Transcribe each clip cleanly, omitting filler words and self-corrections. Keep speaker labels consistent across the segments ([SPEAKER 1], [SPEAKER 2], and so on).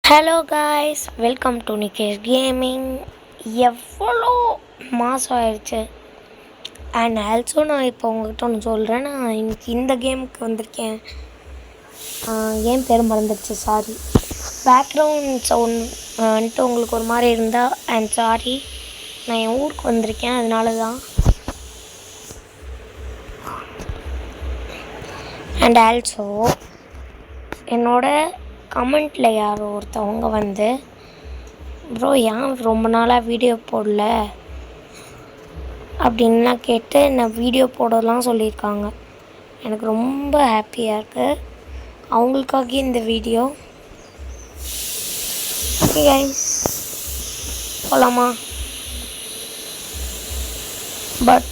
[SPEAKER 1] Hello guys, welcome to Nikesh gaming. எவ்வளோ மாதம் ஆயிடுச்சு. அண்ட் ஆல்சோ நான் இப்போ உங்கள்கிட்ட ஒன்று சொல்கிறேன். நான் இன்னைக்கு இந்த கேமுக்கு வந்திருக்கேன். கேம் பேர் மறந்துடுச்சு, சாரி. பேக்ரவுண்ட் சவுண்ட் வந்துட்டு உங்களுக்கு ஒரு மாதிரி இருந்தால் அண்ட் சாரி. நான் என் ஊருக்கு வந்திருக்கேன், அதனால தான். அண்ட் ஆல்சோ என்னோட கமெண்ட்டில் யாரோ ஒருத்தவங்க வந்து, ப்ரோ ஏன் ரொம்ப நாளாக வீடியோ போடல அப்படின்லாம் கேட்டு என்னை வீடியோ போடலாம் சொல்லியிருக்காங்க. எனக்கு ரொம்ப ஹாப்பியாக இருக்குது. அவங்களுக்காக இந்த வீடியோ. ஓகே கைஸ், போகலாமா? பட்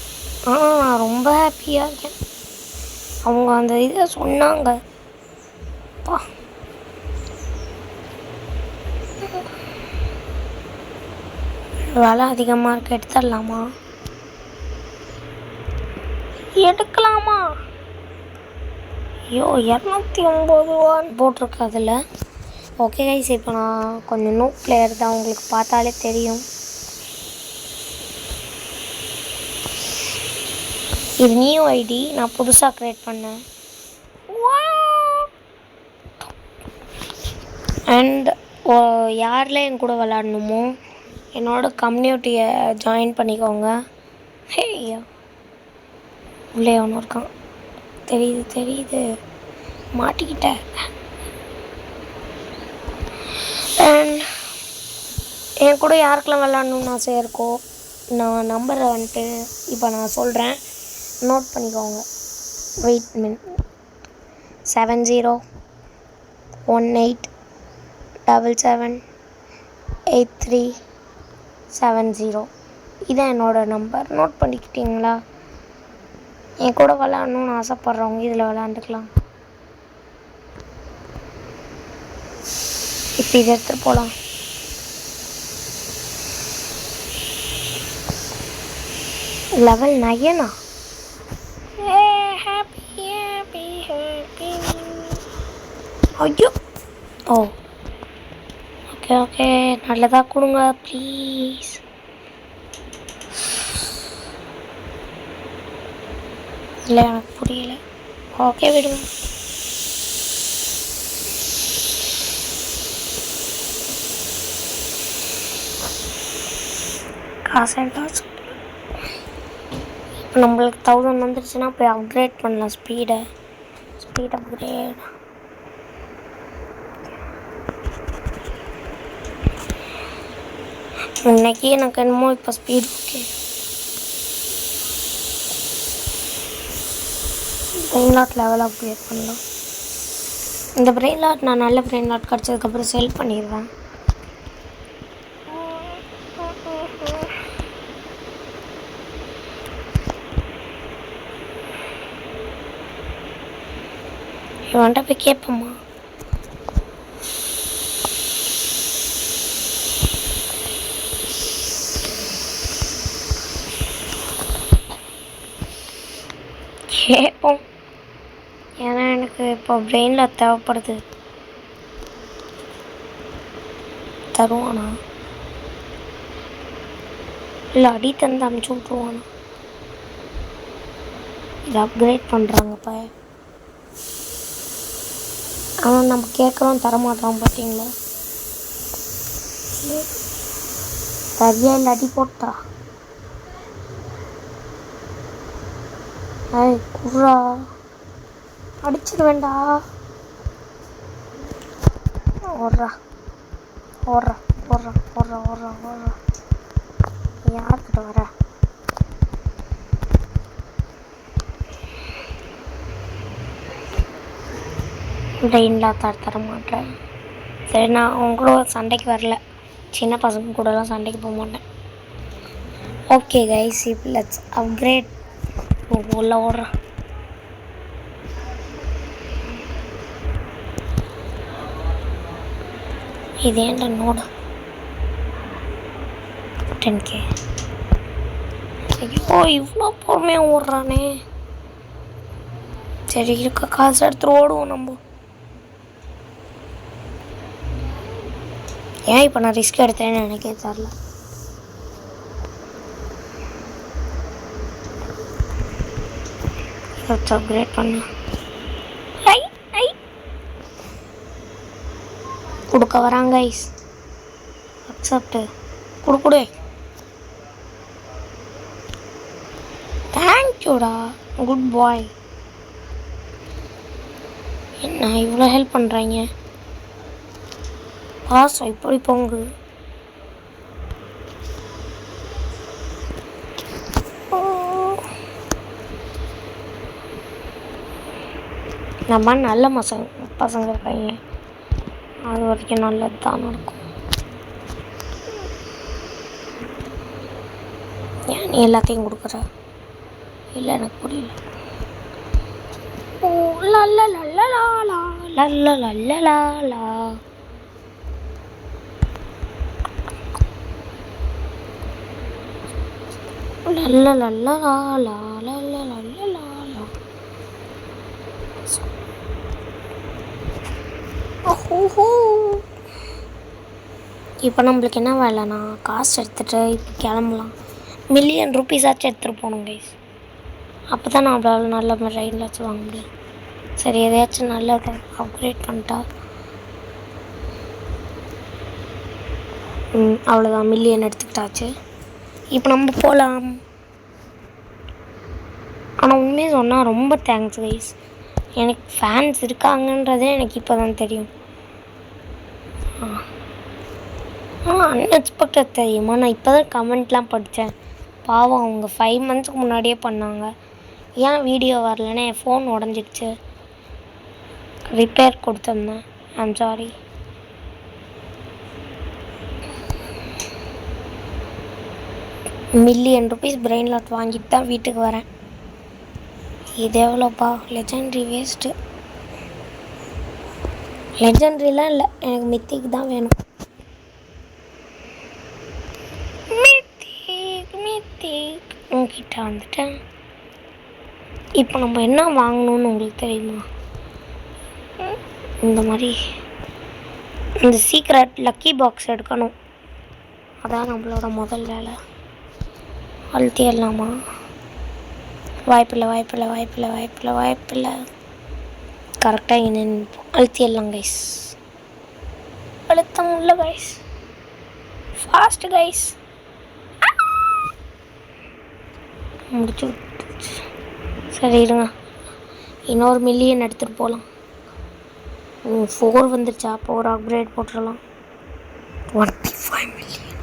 [SPEAKER 1] ஆனால் நான் ரொம்ப ஹாப்பியாக இருக்கேன். அவங்க அந்த இதை சொன்னாங்க. பா, விலை அதிகமாக இருக்க, எடுத்துடலாமா? எடுக்கலாமா? ஐயோ, 209 போட்டிருக்கு அதில். ஓகே கைஸ், இப்போ நான் கொஞ்சம் நோ பிளேயர் தான், உங்களுக்கு பார்த்தாலே தெரியும். இது நியூ ஐடி, நான் புதுசாக க்ரியேட் பண்ணேன். அண்ட் யாரில் என் கூட விளாடணுமோ என்னோட கம்யூனிட்டியை ஜாயின் பண்ணிக்கோங்க. ஹே, உள்ளே ஒன்று இருக்கான், தெரியுது மாட்டிக்கிட்டேன். அண்ட் என் கூட யாருக்கெல்லாம் விளாடணுன்னு ஆசையாக இருக்கோ, நான் நம்பரை வந்துட்டு இப்போ நான் சொல்கிறேன், நோட் பண்ணிக்கோங்க. வெயிட் மின் 7018778370. இதான் என்னோடய நம்பர். நோட் பண்ணிக்கிட்டீங்களா? என் கூட விளாட்ணுன்னு ஆசைப்பட்றவங்க இதில் விளாண்டுக்கலாம். இப்போ இதை எடுத்துகிட்டு போகலாம். லெவல் 9. ஐயோ, ஓ ஓகே, நல்லதாக கொடுங்க ப்ளீஸ். இல்லை, எனக்கு புரியல. ஓகே, விடுங்க. காசு இப்போ நம்மளுக்கு 1000 வந்துருச்சுன்னா போய் அப்கிரேட் பண்ணலாம். Speed upgrade. இன்னைக்கு எனக்கு என்னமோ இப்போ speed okay. Brain lot level upgrade பண்ணலாம். இந்த பிரெயின் லாட் நான் நல்ல பிரெயின் லாட் கிடச்சதுக்கப்புறம் செல் பண்ணிடுவேன். இவன்கிட்ட போய் கேட்போம்மா. கேட்போம், ஏன்னா எனக்கு இப்போ பிரெயினில் தேவைப்படுது. தருவானா இல்லை அடி தந்து அனுப்பிச்சி விட்ருவானா? இதை அப்கிரேட் பண்ணுறாங்கப்பா. ஆனால் நம்ம கேட்குறோம், தரமாட்டோம். பார்த்தீங்களா? சரியா இல்லை, அடி போட்டா. ஏய் குர்ரா, அடிச்சிட வேண்டா. ஓடுறா யார்கிட்ட வர? பிரெயின்ல தர மாட்டேன். சரி, நான் அவங்க கூட சண்டைக்கு வரல. சின்ன பசங்க கூடலாம் சண்டைக்கு போக மாட்டேன். ஓகே கைஸ், இப்போ லெட்ஸ் அப்கிரேட். உள்ள ஓடுறா. இது ஏன்டா நோடு 10K. ஐயோ, இவ்வளோ பொறுமையாக ஓடுறானே. சரி, இருக்க காசு எடுத்துகிட்டு ஓடுவோம் நம்ம. ஏன் இப்போ நான் ரிஸ்க் எடுத்தேன்னு எனக்கே தெரில. இதை அப்கிரேட் பண்ணு. கொடுக்க வராங்க ஐஸ். அக்செப்ட். கொடு. தேங்க்யூடா, குட் பாய். என்ன இவ்வளோ ஹெல்ப் பண்ணுறாங்க? பாசம் இப்படி போங்கு. நம்ம நல்ல பசங்க இருக்காங்க, அது வரைக்கும் நல்லது தான் நடக்கும். ஏன் நீ எல்லாத்தையும் கொடுக்குற? இல்லை, எனக்கு புரியல. ஓ லல்ல லல்லலாலா லல்ல லல்லலாலா. லல்ல லல்லலாலா லல்ல லல்லலாலா. ஓஹோ, இப்போ நம்மளுக்கு என்ன வேலைண்ணா, காசு எடுத்துகிட்டு இப்போ கிளம்பலாம். மில்லியன் ருப்பீஸாச்சும் எடுத்துகிட்டு போகணும் கைஸ். அப்போ தான் நம்மளால நல்ல மாதிரி ரைட்லாச்சும் வாங்க முடியும். சரி, எதையாச்சும் நல்லதை அப்கிரேட் பண்ணிட்டா. அவ்வளோதான், மில்லியன் எடுத்துக்கிட்டாச்சு. இப்போ நம்ம போகலாம். ஆனால் உண்மையை சொன்னால் ரொம்ப தேங்க்ஸ் கைஸ். எனக்கு ஃபேன்ஸ் இருக்காங்கன்றதே எனக்கு இப்போ தான் தெரியும். அன்எக்ஸ்பெக்டட் தெரியுமா? நான் இப்போ தான் கமெண்ட்லாம் படித்தேன். பாவம், அவங்க 5 மந்த்ஸ்க்கு முன்னாடியே பண்ணாங்க. ஏன் வீடியோ வரலன்னா என் ஃபோன் உடஞ்சிடுச்சு, ரிப்பேர் கொடுத்துருந்தேன். I'm sorry. Million rupees brain lot வாங்கிட்டு தான் வீட்டுக்கு வரேன். இது எவ்வளோப்பா? Legendary waste. லெஜெண்ட்ரிலாம் இல்லை, எனக்கு மித்திக்கு தான் வேணும். மித்திக் உங்ககிட்ட வந்துட்டேன். இப்போ நம்ம என்ன வாங்கணும்னு உங்களுக்கு தெரியுமா? இந்த மாதிரி இந்த சீக்ரெட் லக்கி பாக்ஸ் எடுக்கணும். அதான் நம்மளோட முதல் வேலை. அழுத்திடலாமா? வாய்ப்பில்லை. கரெக்டாக இங்கே நிற்போம். அழுத்திடலாம் கைஸ். அழுத்த முடியல கைஸ். Fast guys. முடிச்சு விட்டுச்சு. சரி இருங்க, இன்னொரு மில்லியன் எடுத்துகிட்டு போகலாம். 4 வந்துருச்சா? அப்போ ஒரு அப்கிரேட் போட்டுடலாம். 25 மில்லியன்.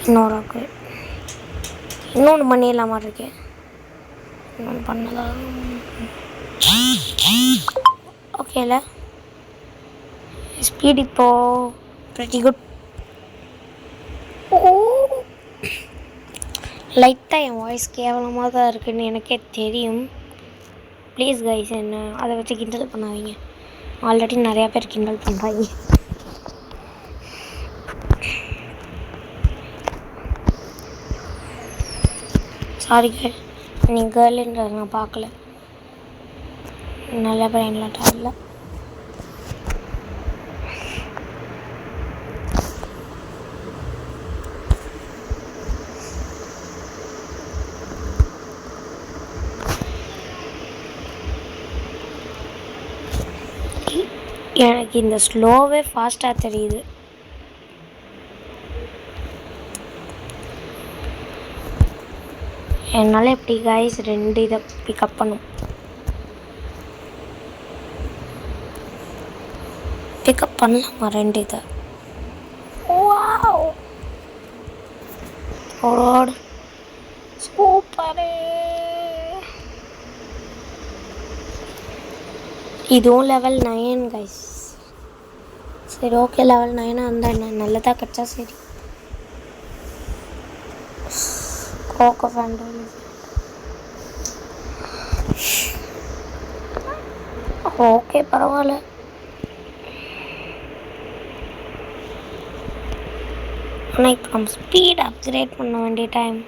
[SPEAKER 1] இன்னொரு அப்கிரேட். இன்னொன்று பண்ணிடலாமா இருக்கேன். இன்னொன்று பண்ணலாம். ஓகேல, ஸ்பீட் இப்போ ப்ரெட்டி குட். லைட்டாக என் வாய்ஸ் கேவலமாக தான் இருக்குதுன்னு எனக்கே தெரியும். ப்ளீஸ் கைஸ், என்ன அதை வச்சு கிண்டல் பண்ணாதீங்க. ஆல்ரெடி நிறையா பேர் கிண்டல் பண்ணுறாங்க. சாரி கேர்ள், நீ கேர்ளுன்றது நான் பார்க்கல. நல்ல பிரெயின்லாம் இல்லை. எனக்கு இந்த ஸ்லோவே ஃபாஸ்ட்டாக தெரியுது. என்னால் எப்படி கைஸ் 2 இதை பிக்கப் பண்ணும். பிக்கப் பண்ணலாமா 2 இதை? வாவ், ஓடு சூப்பரு. இதுவும் லெவல் 9 கைஸ். சரி ஓகே, லெவல் 9 இருந்தால் என்ன, நல்லதாக கிடச்சா சரி. Cocoa fantail. ஓகே பரவாயில்ல. ஆனால் இப்போ நம்ம ஸ்பீட் அப்கிரேட் பண்ண வேண்டிய டைம்.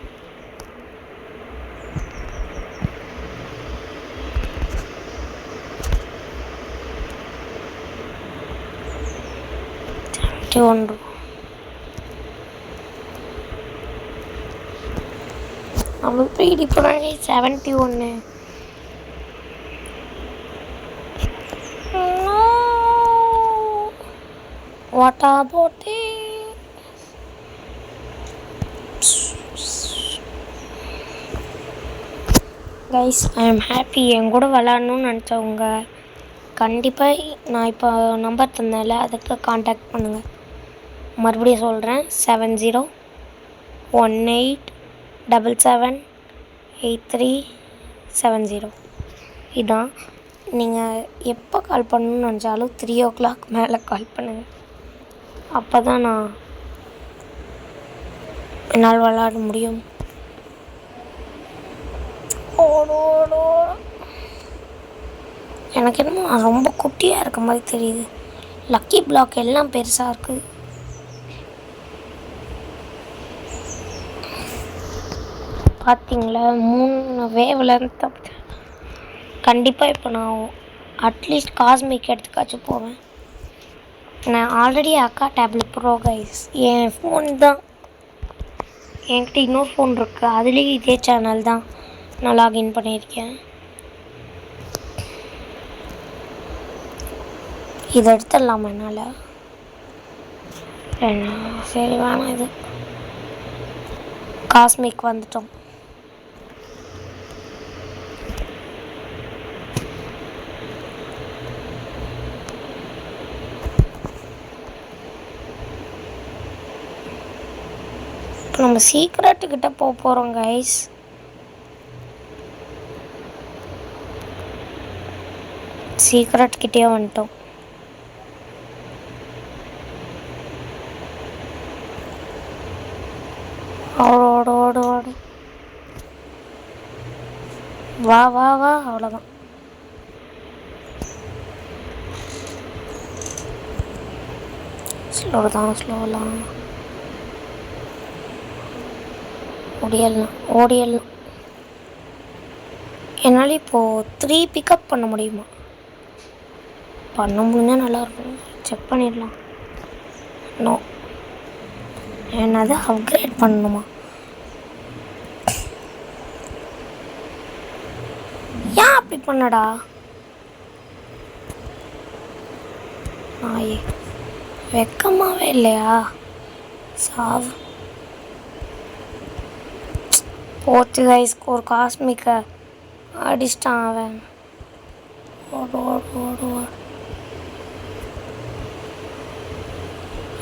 [SPEAKER 1] 71. நம்ம பீடி போனாங்க 71. What about it? Guys I am happy. என் கூட விளாட்ணுன்னு நினச்சவங்க கண்டிப்பாக நான் இப்போ நம்பர் தந்தேன்ல அதுக்கு காண்டாக்ட் பண்ணுங்கள். மறுபடியும் சொல்கிறேன் 7018778370. இதான் நீங்கள் எப்போ கால் பண்ணணும்னு நினச்சாலும் 3 o'clock மேலே கால் பண்ணுங்கள். அப்போ தான் என்னால் விளாட முடியும். எனக்கு என்னமோ ரொம்ப குட்டியாக இருக்க மாதிரி தெரியுது. லக்கி பிளாக் எல்லாம் பெருசாக இருக்குது. பார்த்தீங்களா 3 வேவில் தப்பு. கண்டிப்பாக இப்போ நான் அட்லீஸ்ட் காஸ்மிக் எடுத்துக்காச்சும் போவேன். நான் ஆல்ரெடி அக்கா டேப்லெட் ப்ரோ கைஸ். என் ஃபோன் தான், என்கிட்ட இன்னொரு ஃபோன் இருக்குது, அதுலேயும் இதே சேனல் தான் நான் லாகின் பண்ணியிருக்கேன். இதை எடுத்துடலாமா என்னால்? சரி வேணாம். இது காஸ்மிக் வந்துட்டோம். நம்ம சீக்ரெட்டுக்கிட்ட போக போகிறோம் கைஸ். சீக்ரெட் கிட்டே வந்துட்டோம். ஓடு ஓடு ஓடு. வா வா வா. அவ்வளோதான். ஸ்லோலாம் ஓடியல்லாம். என்னால் இப்போது 3 பிக்கப் பண்ண முடியுமா? பண்ண முடிஞ்சால் நல்லாயிருக்கும். செக் பண்ணிடலாம். நோ, என்னது அப்கிரேட் பண்ணணுமா? ஏன் அப்படி பண்ணடா? நாயே வெக்கமாகவே இல்லையா? சாவு போச்சு கைஸ். ஒரு காஸ்மிக்கை அடிச்சிட்டான் அவன். ஓடு ஓடு ஓடு ஓடு.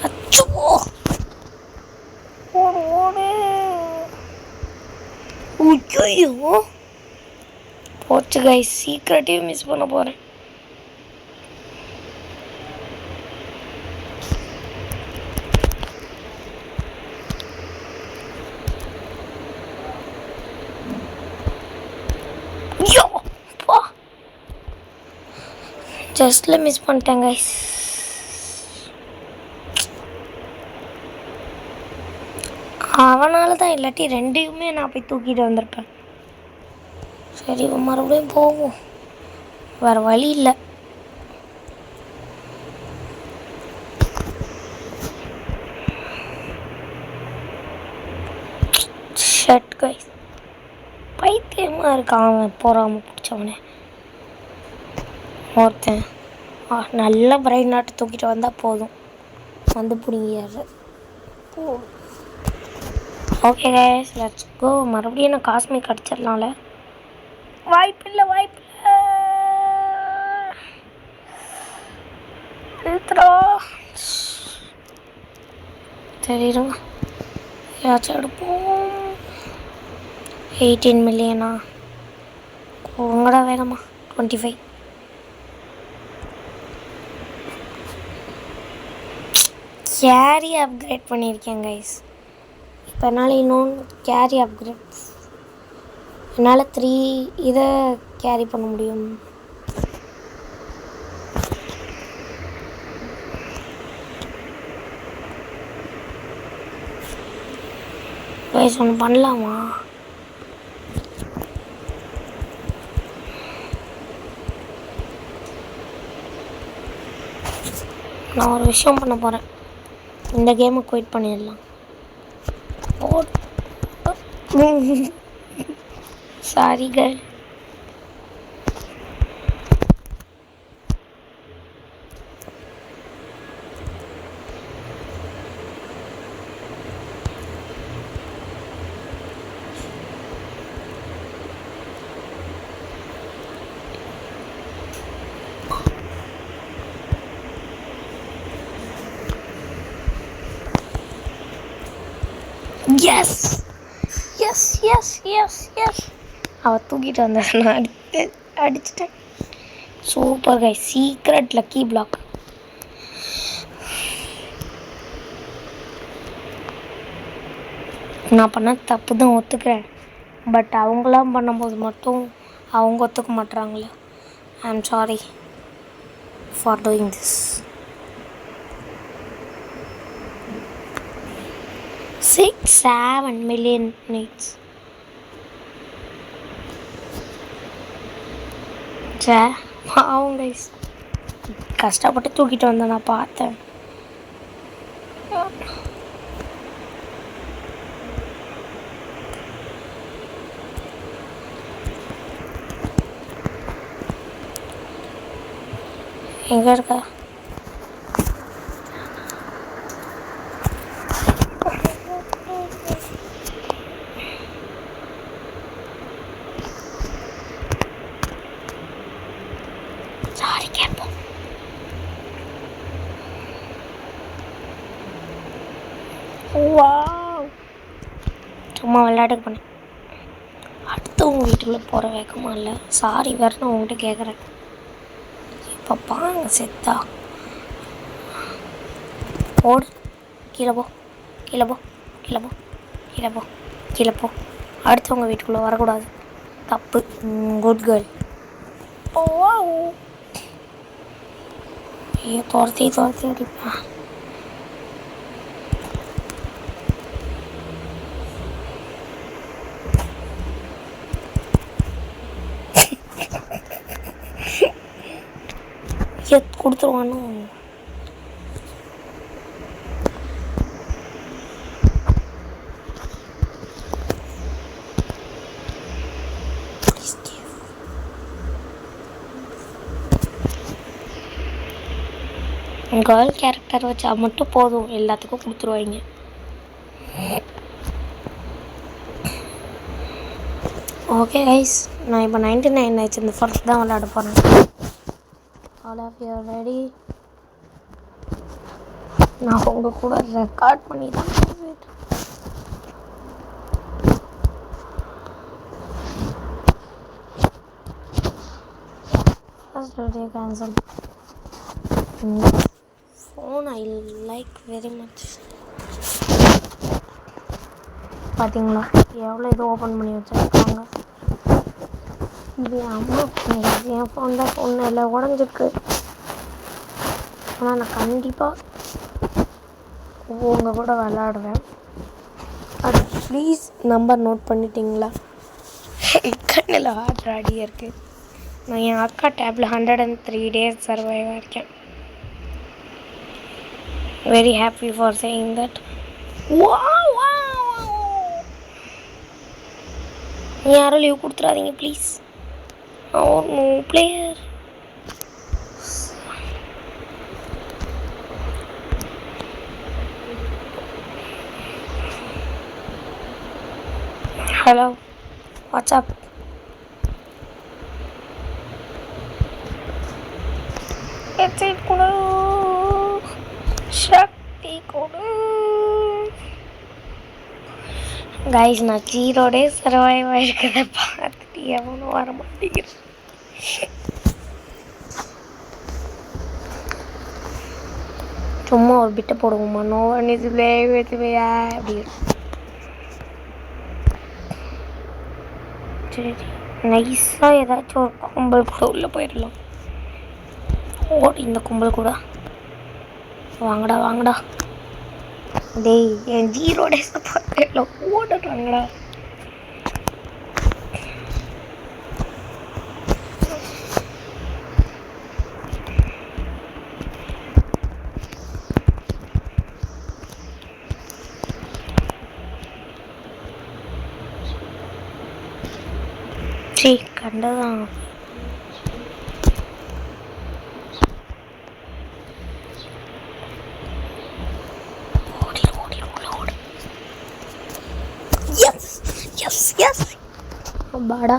[SPEAKER 1] அச்சோ ஓடு ஓடு. ஐயோ போச்சு கைஸ். சீக்கிரட்டையும் மிஸ் பண்ண போகிறேன். ஜஸ்ட்டில் மிஸ் பண்ணிட்டேன் கைஸ். அவனால தான், இல்லாட்டி 2யுமே நான் போய் தூக்கிட்டு வந்திருப்பேன். சரி மறுபடியும் போவோம், வேறு வழி இல்லை. ஷட் கைஸ், பைத்தியமாக இருக்கான் அவன். போகாமல் பிடிச்சவனே ஒருத்தன். நல்ல பிரைன் நாட்டு தூக்கிட்டு வந்தால் போதும், வந்து பிடிங்கிறாரு. Okay guys, let's go. மறுபடியும் நான் காஸ்மிக் அடிச்சிடலாம்ல? வாய்ப்பில்லை. தெரியுங்க, ஏதாச்சும் எடுப்போம். 18 மில்லியனா? உங்களோட வேகமா 25. கேரி அப்கிரேட் பண்ணியிருக்கேன் கைஸ். இப்போ என்னால் இன்னொன்று கேரி அப்கிரேட், என்னால் 3 இதை கேரி பண்ண முடியும். கைஸ் ஒன்று பண்ணலாமா? நான் ஒரு விஷயம் பண்ண போகிறேன். இந்த கேமை குயிட் பண்ணிடலாம். Sorry girl. Yes yes yes yes yes அவள் தூக்கிட்டு வந்த நான் அடிச்சிட்டேன். சூப்பர் கை. Secret lucky block. நான் பண்ண தப்பு தான் ஒத்துக்கிறேன். பட் அவங்களாம் பண்ணும்போது மட்டும் அவங்க ஒத்துக்க மாட்டுறாங்களே. I am sorry for doing this. 6-7 million needs. பாவம் கைஸ். கஷ்டப்பட்டு தூக்கிட்டு வந்தேன், நான் பார்த்தேன். எங்கே இருக்கா? சாரி கேட்போம். சும்மா விளையாட்டுக்கு பண்ணேன். அடுத்தவங்க வீட்டுக்குள்ளே போகிற வேகமா இல்லை. சாரி வேறு நான் உங்கள்கிட்ட கேட்குறேன். இப்போ பாங்க செத்தா. ஓடு. கீழே போ, கீழே போ, கீழே போ, கீழே போ, கீழே போ. அடுத்தவங்க வீட்டுக்குள்ளே வரக்கூடாது. தப்பு. Good girl. ஐயோ, துரத்தி அடிப்பா. கொடுத்துருவானு. கேர்ள் கேரக்டர் வச்சா மட்டும் போதும், எல்லாத்துக்கும் கொடுத்துருவாங்க. ஓகே கைஸ், நான் இப்போ 99 ஆயிடுச்சு. இந்த ஃபர்ஸ்ட் தான் விளையாட போகிறேன். All of you ready? நான் உங்கள் கூட ரெக்கார்ட் பண்ணி தான் first video cancel. Phone I like very much. பார்த்தீங்களா எவ்வளோ இது ஓப்பன் பண்ணி வச்சுருக்காங்க. இது அம்மா என் ஃபோன் தான். ஃபோன் எல்லாம் உடஞ்சிருக்கு. ஆனால் நான் கண்டிப்பாக உங்கள் கூட விளாடுவேன். அது ப்ளீஸ் நம்பர் நோட் பண்ணிட்டீங்களா? கண்ணில் ஹார்ட் ரெடியாக இருக்குது. நான் என் அக்கா டேப்பில் 103 days சர்வைவ் ஆகிருக்கேன். Very happy for saying that. யாரும் லீவ் கொடுத்துடாதீங்க ப்ளீஸ். ஒரு பிளேயர். Hello, what's up. கொடு, சக்தி கொடு. கைஸ், நான் 0 days சர்வைவ் ஆகிருக்கிறத பார்த்துட்டு எவனும் வர மாட்டேங்கிறேன். சும்மா ஒரு பிட்டை போடுவோமா? நோ ஒன் இஸ் வேவையா அப்படி. சரி, நைஸாக ஏதாச்சும் ஒரு கும்பல் கூட உள்ளே போயிடலாம். ஓடி இந்த கும்பல் கூட வாங்கடா வாங்கடா. டேய், என் 0 days பார்த்து ஓடுறாங்கடா. சீ கண்டதான். எஸ் எஸ் எஸ் பாடா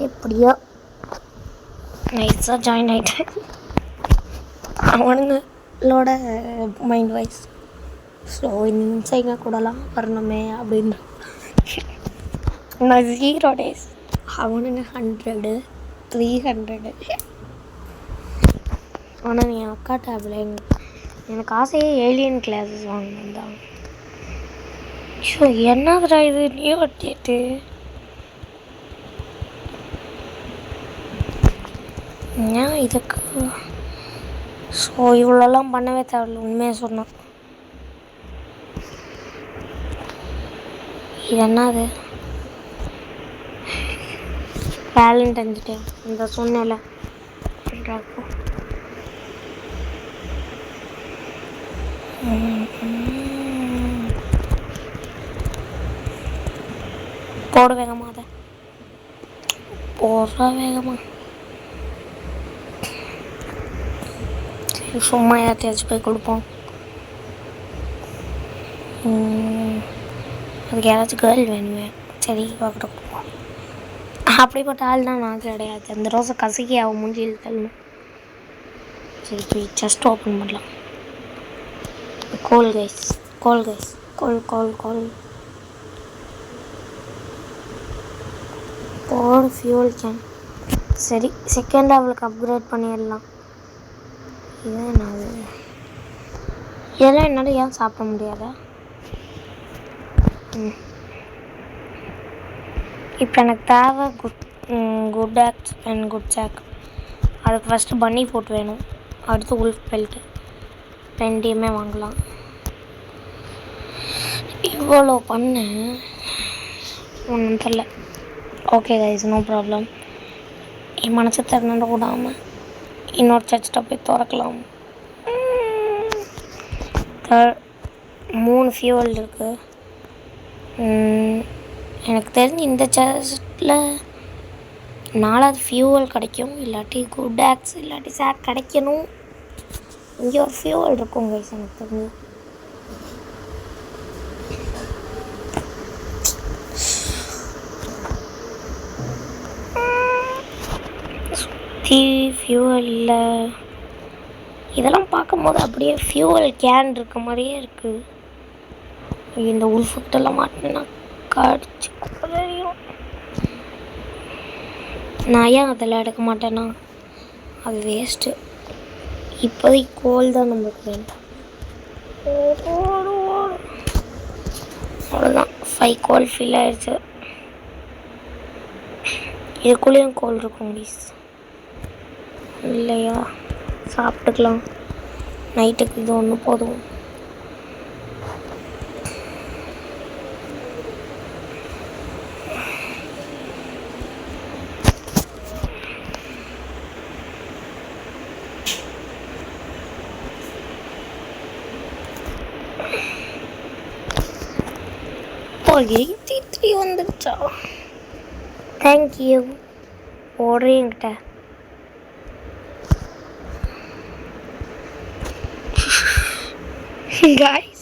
[SPEAKER 1] எப்படியோ நைஸாக ஜாயின் ஆகிட்டேன். அவனுங்களோட மைண்ட் வைஸ் ஸோ இன்சைங்க கூடலாம் வரணுமே அப்படின்ற நான் 0 days, அவனுங்க 100 300. ஆனால் என் அக்கா டேபில் எனக்கு ஆசையே ஏலியன் கிளாஸஸ் வாங்கணும் தான். ஷோ என்னதுடா இது நியூ அப்டேட்டு. ஏன் இதுக்கு ஸோ இவ்வளோலாம் பண்ணவே தேவையில்ல உண்மையாக சொன்னான். இது என்னது வேலண்டைன்ஸ் டே இந்த சொன்னல போட வேகமா அதை போடுற வேகமா. சரி சும்மா யார்ட்டையாச்சும் போய் கொடுப்போம். அதுக்கு யாராச்சும் கேர்ள் வேணுமே. சரி பார்க்கிட்ட கொடுப்போம். அப்படிப்பட்ட ஆள் தான் நான் கிடையாது. அந்த ரோஸை கசக்கி அவன் மூஞ்சியில் தள்ளணும். சரி போய் ஜஸ்ட் ஓப்பன் பண்ணலாம். கோல் கைஸ் கோல் கைஸ் கோல் கோல் கோல் போடு ஃபியூல் கேன். சரி செகண்ட் லெவலுக்கு அப்கிரேட் பண்ணிடலாம். இதுதான் நான் இதெல்லாம் என்னால் ஏன் சாப்பிட முடியாதா? இப்போ எனக்கு தேவை good axe and good sack. அதுக்கு ஃபஸ்ட்டு பன்னி ஃபுட் வேணும். அடுத்து உல்ஃப் பெல்ட்டு ரெண்டையுமே வாங்கலாம். இவ்வளோ பண்ண ஒன்றும் தெரில. Okay guys no problem. என் மனசை திறந்து விடாமல் இன்னொரு சர்ச்சிட்ட போய் திறக்கலாம். 3 ஃபியூவல் இருக்குது. எனக்கு தெரிஞ்சு இந்த சர்ச்சில் 4வது ஃபியூவல் கிடைக்கும். இல்லாட்டி குட் ஆக்ஸ் இல்லாட்டி சாக் கிடைக்கணும். இங்கே ஒரு ஃபியூவல் இருக்கும் கைஸ் எனக்கு தெரிஞ்சு. சுற்றி ஃபியூவல் இல்லை. இதெல்லாம் பார்க்கும்போது அப்படியே ஃபியூவல் கேன் இருக்க மாதிரியே இருக்குது. இந்த உல்ஃபுக்கிட்டெல்லாம் மாட்டினா கடிச்சு குறையும். நான் ஏன் அதெல்லாம் எடுக்க மாட்டேன்னா அது வேஸ்ட்டு. இப்போதைக்கு கோல் தான் நம்மளுக்கு வேண்டாம். அவ்வளோதான் 5 கோல் ஃபில் ஆயிடுச்சு. இதுக்குள்ளேயும் கோல் இருக்கும் ப்ளீஸ் இல்லையா? சாப்பிட்டுக்கலாம். நைட்டுக்கு இது ஒன்று போதும். ஓ 83 வந்துடுச்சா? தேங்க்யூ. ஓடுறேன் என்கிட்ட. guys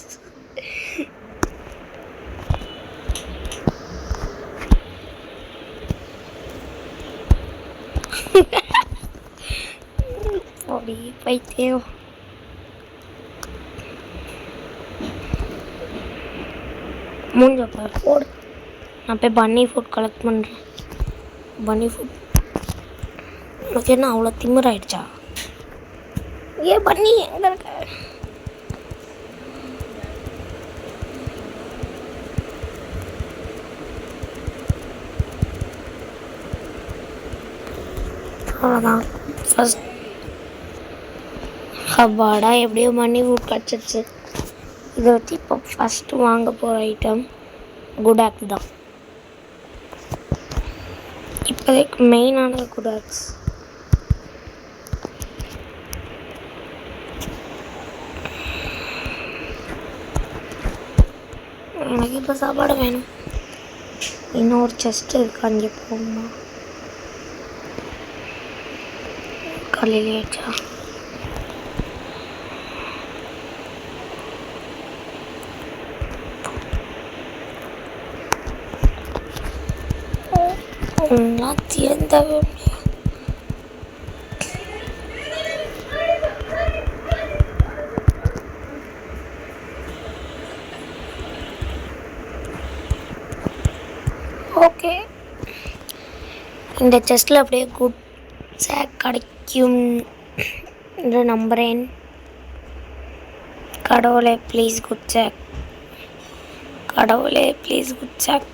[SPEAKER 1] அப்படி பைத்தியம். மூஞ்ச பாரு போடு. நான் போய் பன்னி ஃபுட் கலெக்ட் பண்ணுறேன். பன்னி ஃபுட் உனக்கு என்ன அவ்வளோ திமிராயிடுச்சா? ஏன் பன்னி எங்கே இருக்க? அவ்வளோதான் ஃபஸ்ட் ஹப்பாடா எப்படியோ மணி ஃபுட் கிடச்சிருச்சு. இதை வச்சு இப்போ ஃபஸ்ட்டு வாங்க போகிற ஐட்டம் குட் ஆக்ஸ் தான். இப்போதைக்கு மெயினானது குட் ஆக்ஸ். எனக்கு இப்போ சாப்பாடு வேணும். இன்னொரு செஸ்ட் இருக்கு, அங்கே போகணுமா? காலையிலே ஆச்சா? திருந்தவே ஓகே. இந்த செஸ்டில் அப்படியே குட் சேக் கிடைக்கும் என்று நம்புகிறேன். கடவுளே ப்ளீஸ் குட் சேக், கடவுளே ப்ளீஸ் குட் சேக்.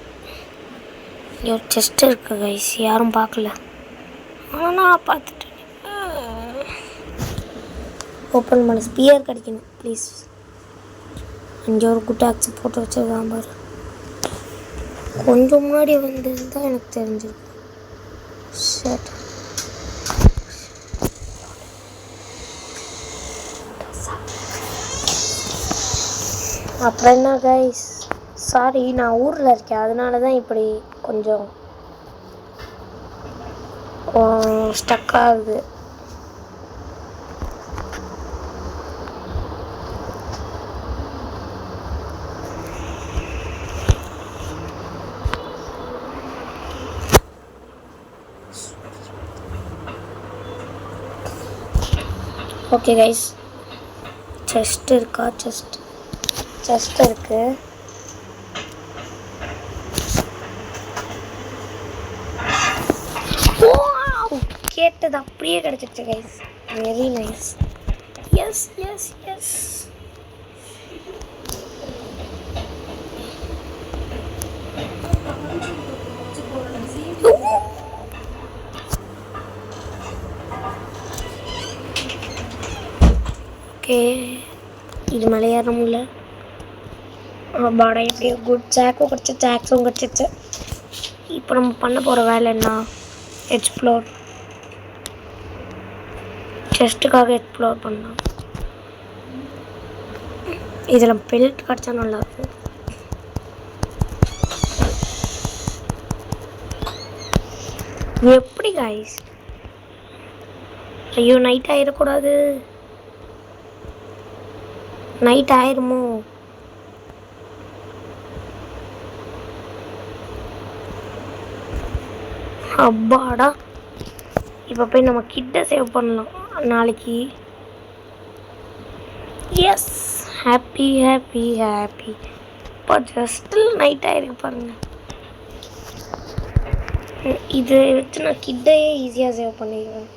[SPEAKER 1] ஒரு செஸ்ட் இருக்குது கைஸ், யாரும் பார்க்கல, ஆனால் நான் பார்த்துட்டேன். ஓப்பன் பண்ண ஸ்பியர் கிடைக்கணும் ப்ளீஸ். அங்கே ஒரு குட் ஆக்ஸ் போட்டு வச்சுருக்கான் பாரு. கொஞ்சம் முன்னாடி வந்துருந்தால் எனக்கு தெரிஞ்சிருக்கும். சரி, அப்புறம் என்ன கைஸ், சாரி நான் ஊரில் இருக்கேன், அதனால தான் இப்படி கொஞ்சம் ஸ்டக் ஆகுது. ஓகே கைஸ், செஸ்ட் இருக்கா? செஸ்ட் இருக்கு. கேட்டது அப்படியே கிடச்சிச்சு guys, very nice. Yes yes yes. Okay, இது மேலே ஏற முடியல. பாடா எப்படியோ குட் ஜாக்கும் கிடச்சி, ஜாக்ஸும் கிடச்சிச்சு. இப்போ நம்ம பண்ண போகிற வேலை என்ன? எக்ஸ்ப்ளோர். செஸ்ட்டுக்காக எக்ஸ்ப்ளோர் பண்ணலாம். இதில் பெல்ட் கிடச்சா நல்லாயிருக்கும். எப்படி கைஸ்? ஐயோ, நைட் ஆகிடக்கூடாது. நைட் ஆயிருமோ? அப்பாடா, இப்போ போய் நம்ம கிட்ட சேவ் பண்ணலாம் நாளைக்கு. Yes, happy happy happy. இப்போ ஜஸ்ட் நைட் ஆகிருக்கு பாருங்க. இது வச்சு நான் கிட்டையே ஈஸியாக சேவ் பண்ணிடுவேன்.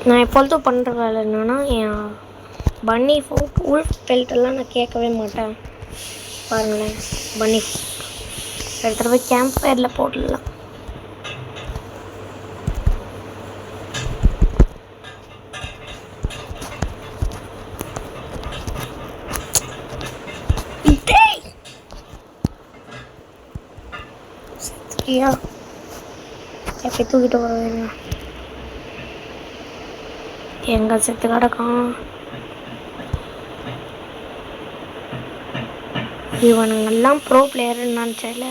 [SPEAKER 1] நான் எப்பொழுதும் பண்ணுற வேலை என்னென்னா, என் பன்னி ஃபுட் உல்ஃப் பெல்ட்டெல்லாம் நான் கேட்கவே மாட்டேன். பாருங்களேன், பன்னி எடுத்துகிட்டு போய் கேம்ப் ஃபயரில் போடலாம். சரியா, எப்படி தூக்கிட்டு வருவேங்க? எங்க செத்து கிடக்கான் இவனுங்கெல்லாம். ப்ரோ பிளேயர்னு நினச்சல.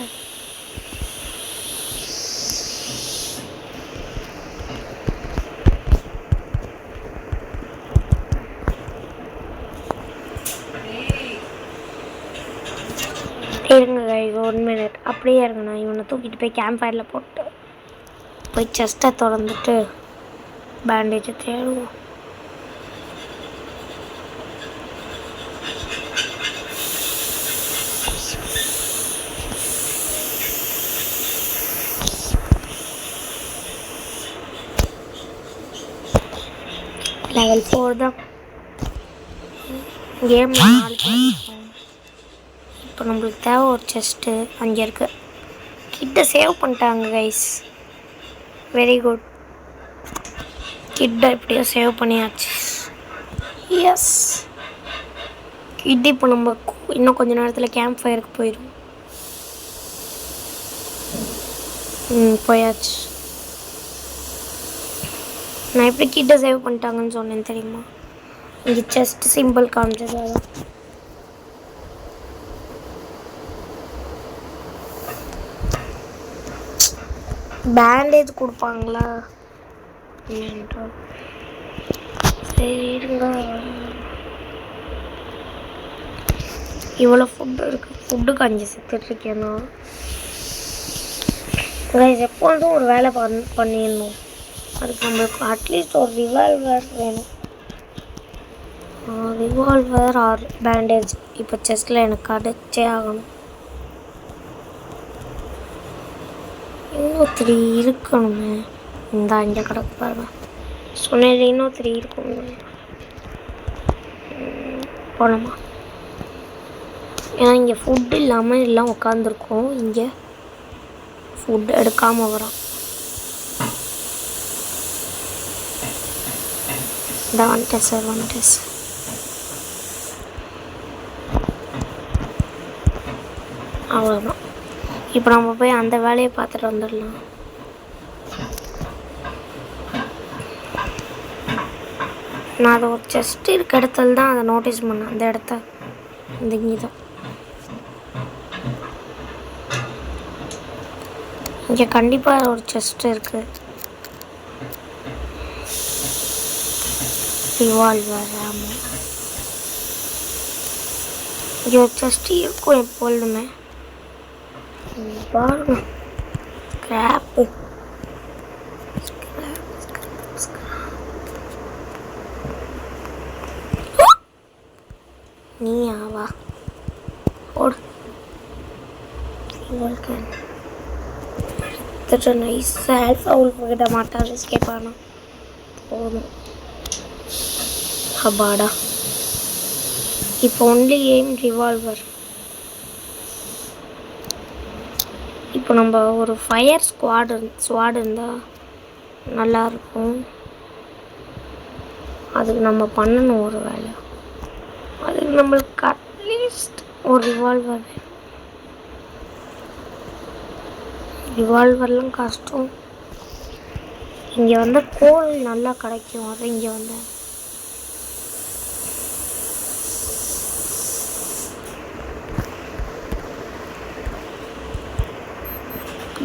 [SPEAKER 1] இருங்க கைஸ், 1 மினிட் அப்படியே இருங்க. நான் இவனை தூக்கிட்டு போய் கேம்ப் ஃபயரில் போட்டு போய் செஸ்ட்டை திறந்துட்டு பேண்டேஜை தேடுவோம். லெவல் 4 தான் கேம். 4 பேர். இப்போ நம்மளுக்கு தேவை ஒரு செஸ்ட்டு. அங்கே இருக்கு. கிட்ட சேவ் பண்ணிட்டாங்க கைஸ், வெரி குட். கிட்ட எப்படியோ சேவ் பண்ணியாச்சு. எஸ், கிட்ட இப்போ நம்ம இன்னும் கொஞ்ச நேரத்தில் கேம்ப் ஃபயருக்கு போயிடும். போயாச்சு. நான் எப்படி கிட்ட சேவ் பண்ணிட்டாங்கன்னு சொன்னேன் தெரியுமா? இங்கே செஸ்ட் சிம்பிள் காமிச்சது அதான். பேண்டேஜ் கொடுப்பாங்களா? சரி இருங்க. இவ்வளோ ஃபுட்டு இருக்குது, ஃபுட்டுக்கு 5 செத்துட்ருக்கேன்னா எப்பொழுதும் ஒரு வேலை பண்ணிடணும். அதுக்கு நம்மளுக்கு அட்லீஸ்ட் ஒரு ரிவால்வர் வேணும். ரிவால்வர் ஆர் பேண்டேஜ் இப்போ செஸ்ட்டில் எனக்கு அடிச்சே ஆகணும். இன்னும் 3 இருக்கணுமே. இந்த 5 கிடக்கு பாருங்க. சொன்னது இன்னும் 3 இருக்கணும். போனோமா? ஏன்னா இங்கே ஃபுட்டு இல்லாமல் எல்லாம் உட்காந்துருக்கோம். இங்கே ஃபுட் எடுக்காமல் வரோம். இந்த வந்துட்டேன் சார், வந்துட்டேன் சார். அவ்வளோதான். இப்போ நம்ம போய் அந்த வேலையை பார்த்துட்டு வந்துடலாம். நான் அதை ஒரு செஸ்ட் இருக்க இடத்துல தான் அதை நோட்டீஸ் பண்ணேன். அந்த இடத்த இந்த இங்கே தான். இங்கே கண்டிப்பாக ஒரு செஸ்ட் இருக்குது. ரிவால்வர் ஆமாம். இங்கே ஒரு செஸ்ட் இருக்கும் எப்பொழுதுமே. பாருங்க ஸ்கிராப்பு. நீ ஆவா ஓடு. எடுத்துட்டு நைஸாக ஆல்ஃபா உல்ஃப் கிட்ட மாட்டார் எஸ்கேப் ஆனா போதும். அப்பாடா. இப்போ ஒன்லி எய்ம் ரிவால்வர். இப்போ நம்ம ஒரு ஃபயர் ஸ்குவாட் இருந்தால் நல்லாயிருக்கும். அதுக்கு நம்ம பண்ணணும் ஒரு வேலை. அதுக்கு நம்மளுக்கு அட்லீஸ்ட் ஒரு ரிவால்வர். ரிவால்வர்லாம் கஷ்டம். இங்கே வந்து கோல் நல்லா கிடைக்கும். அது இங்கே வந்து